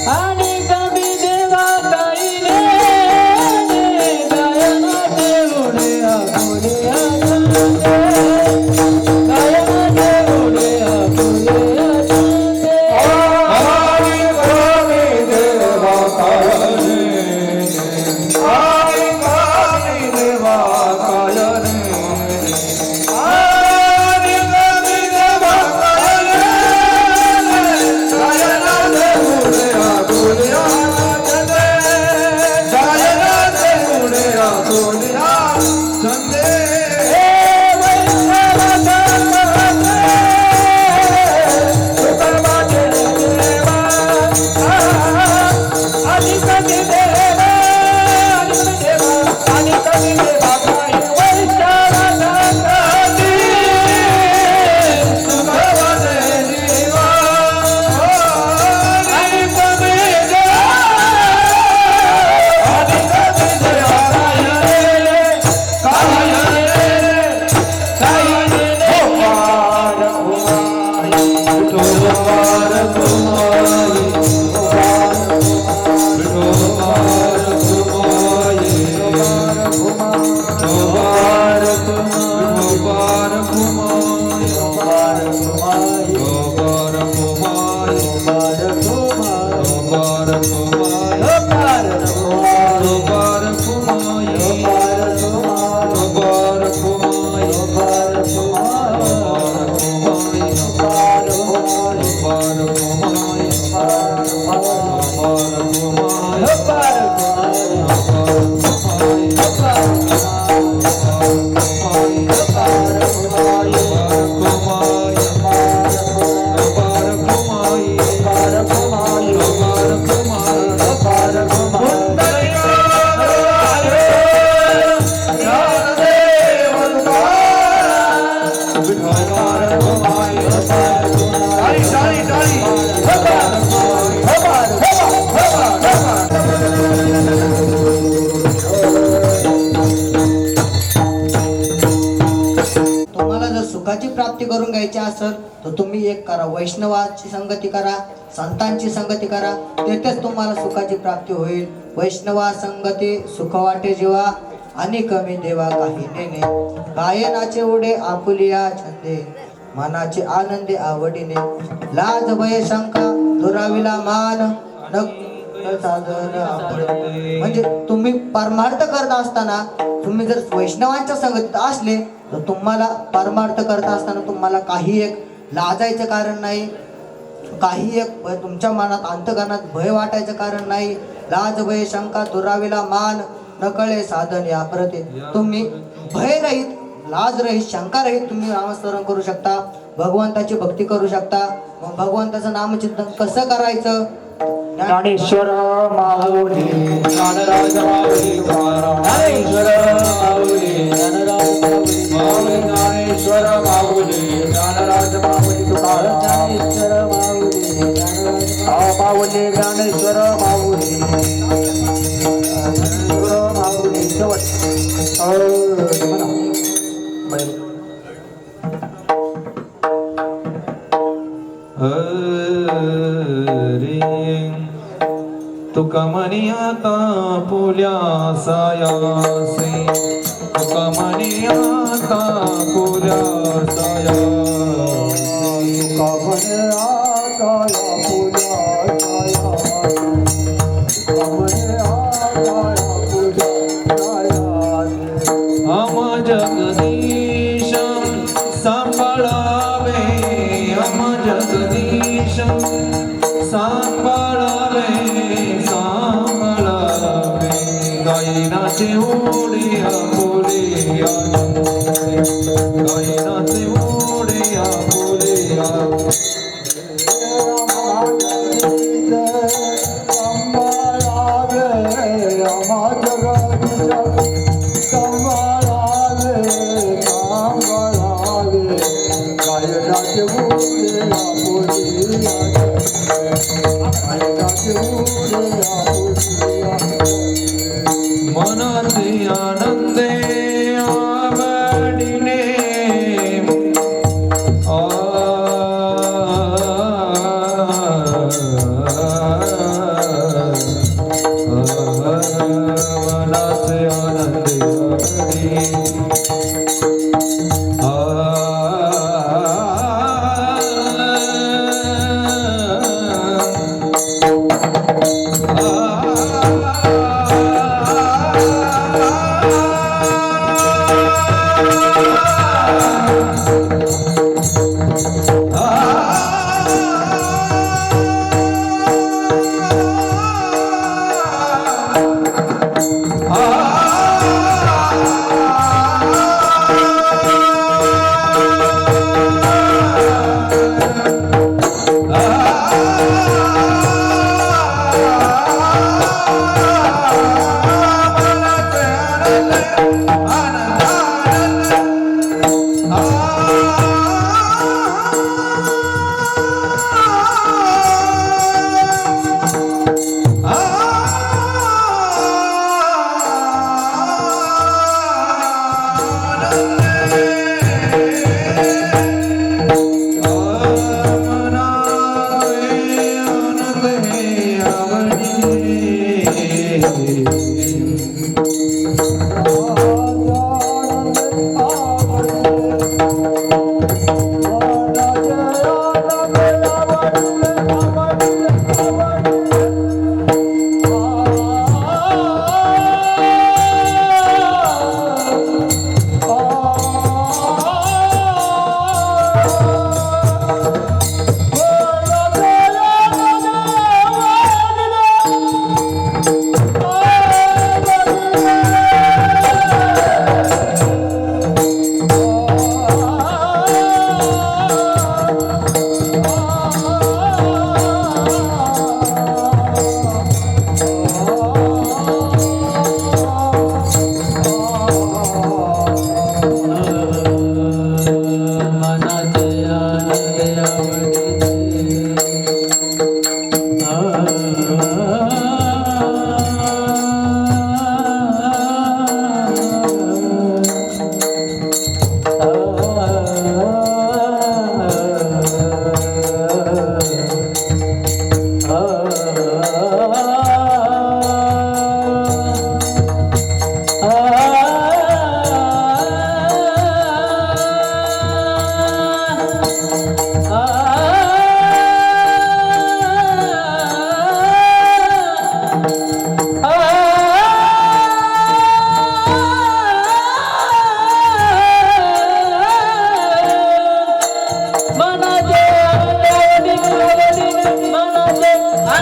आणि कमी देवा काही रे तुम्हाला जर सुखाची प्राप्ती करून घ्यायची असेल तर तुम्ही एक करा, वैष्णवाची संगती करा, संतांची संगती करा, तेथेच तुम्हाला सुखाची प्राप्ती होईल. वैष्णवा संगती सुख वाटे जीवा आणि कमी देवा काही नेने. गायनाचे उडे आपुलिया छंदे, मनाचे आनंदे आवडीने. लाज भय शंका दुराविला मान, साधन आपले. म्हणजे तुम्ही परमार्थ करत असताना तुम्ही जर वैष्णवांच्या संगतीत असले तर तुम्हाला परमार्थ करत असताना तुम्हाला काही एक लाजायचं कारण नाही, काही एक तुमच्या मनात अंतकरणात भय वाटायचं कारण नाही. लाज भय शंका दुराविला मान, नकळे साधन या प्रते. तुम्ही भय रहित, लाज रहित, शंका रहित तुम्ही नामस्मरण करू शकता, भगवंताची भक्ती करू शकता. मग भगवंताचं नामचिंतन कसं करायचं? ज्ञानेश्वर माऊली ज्ञानराज माऊली ज्ञानेश्वर माऊली ज्ञानेश्वर माऊली ज्ञानराज माऊली ज्ञानेश्वर माऊली माऊली ज्ञानेश्वर माऊली माऊली तुका म्हणी आता पुल्या सायासे, तुका म्हणी आता पुल्या सायासे. तुका म्हणे आता पुल्या सायासे, तुका म्हणे आता पुल्या सायासे. हम जगदीश सांभाळावे, हम जगदीश सांभाळावे, सांभाळावे. गायनाचे ओढे आपुलिया, गायनाचे ओढे आपुलिया. मनाचे आनंदे आवडीने मनाचे आनंदे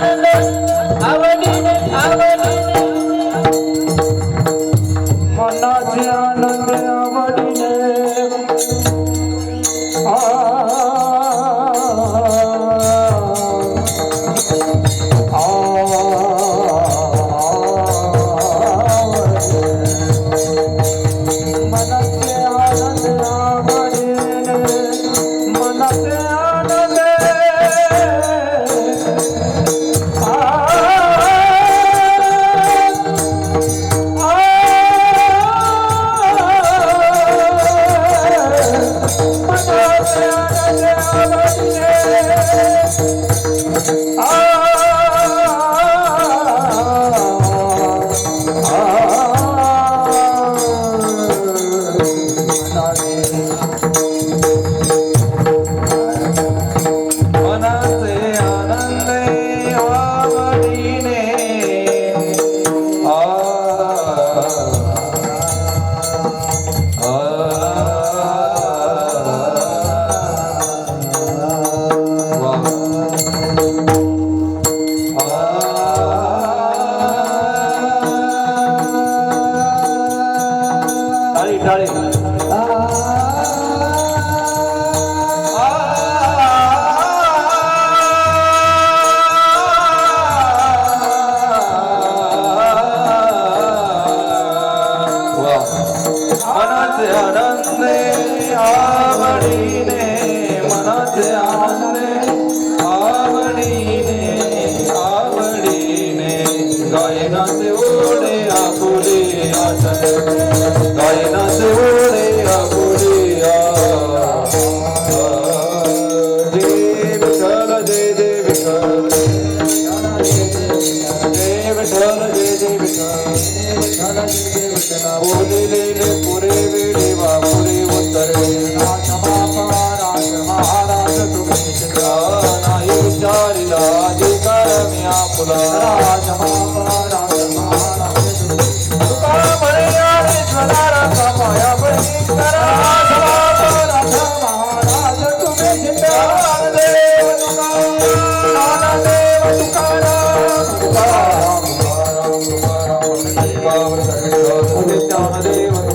आनंद आवडीने आवडीने मनाचे आनंद आवडीने मनाचे आनंद आवडीने मनाचे आनंद मनाचे आनंद आवडीने टाळी टाळी मनाचे आनंद आवडीने मनाचे आनंद आवडीने आवडीने गायनाचे ओढे आपुले आसन गायनाचे ओढे आपुले जय विठ्ठल जय जय विठ्ठल जय विठ्ठल जय जय विठ्ठल बोलिलेले पुरे वेळे वापुरे उत्तरे राज महाराज तुम्ही नाही विचारिला अधिकार मी आपुला राज महाराज तुका म्हणे आणि स्वनाराचा माया बहिणी करा महाराज तुम्ही ज्ञानदेव ज्ञानदेव तुकाराम तुकाराम तुकाराम तुकाराम ज्ञानदेव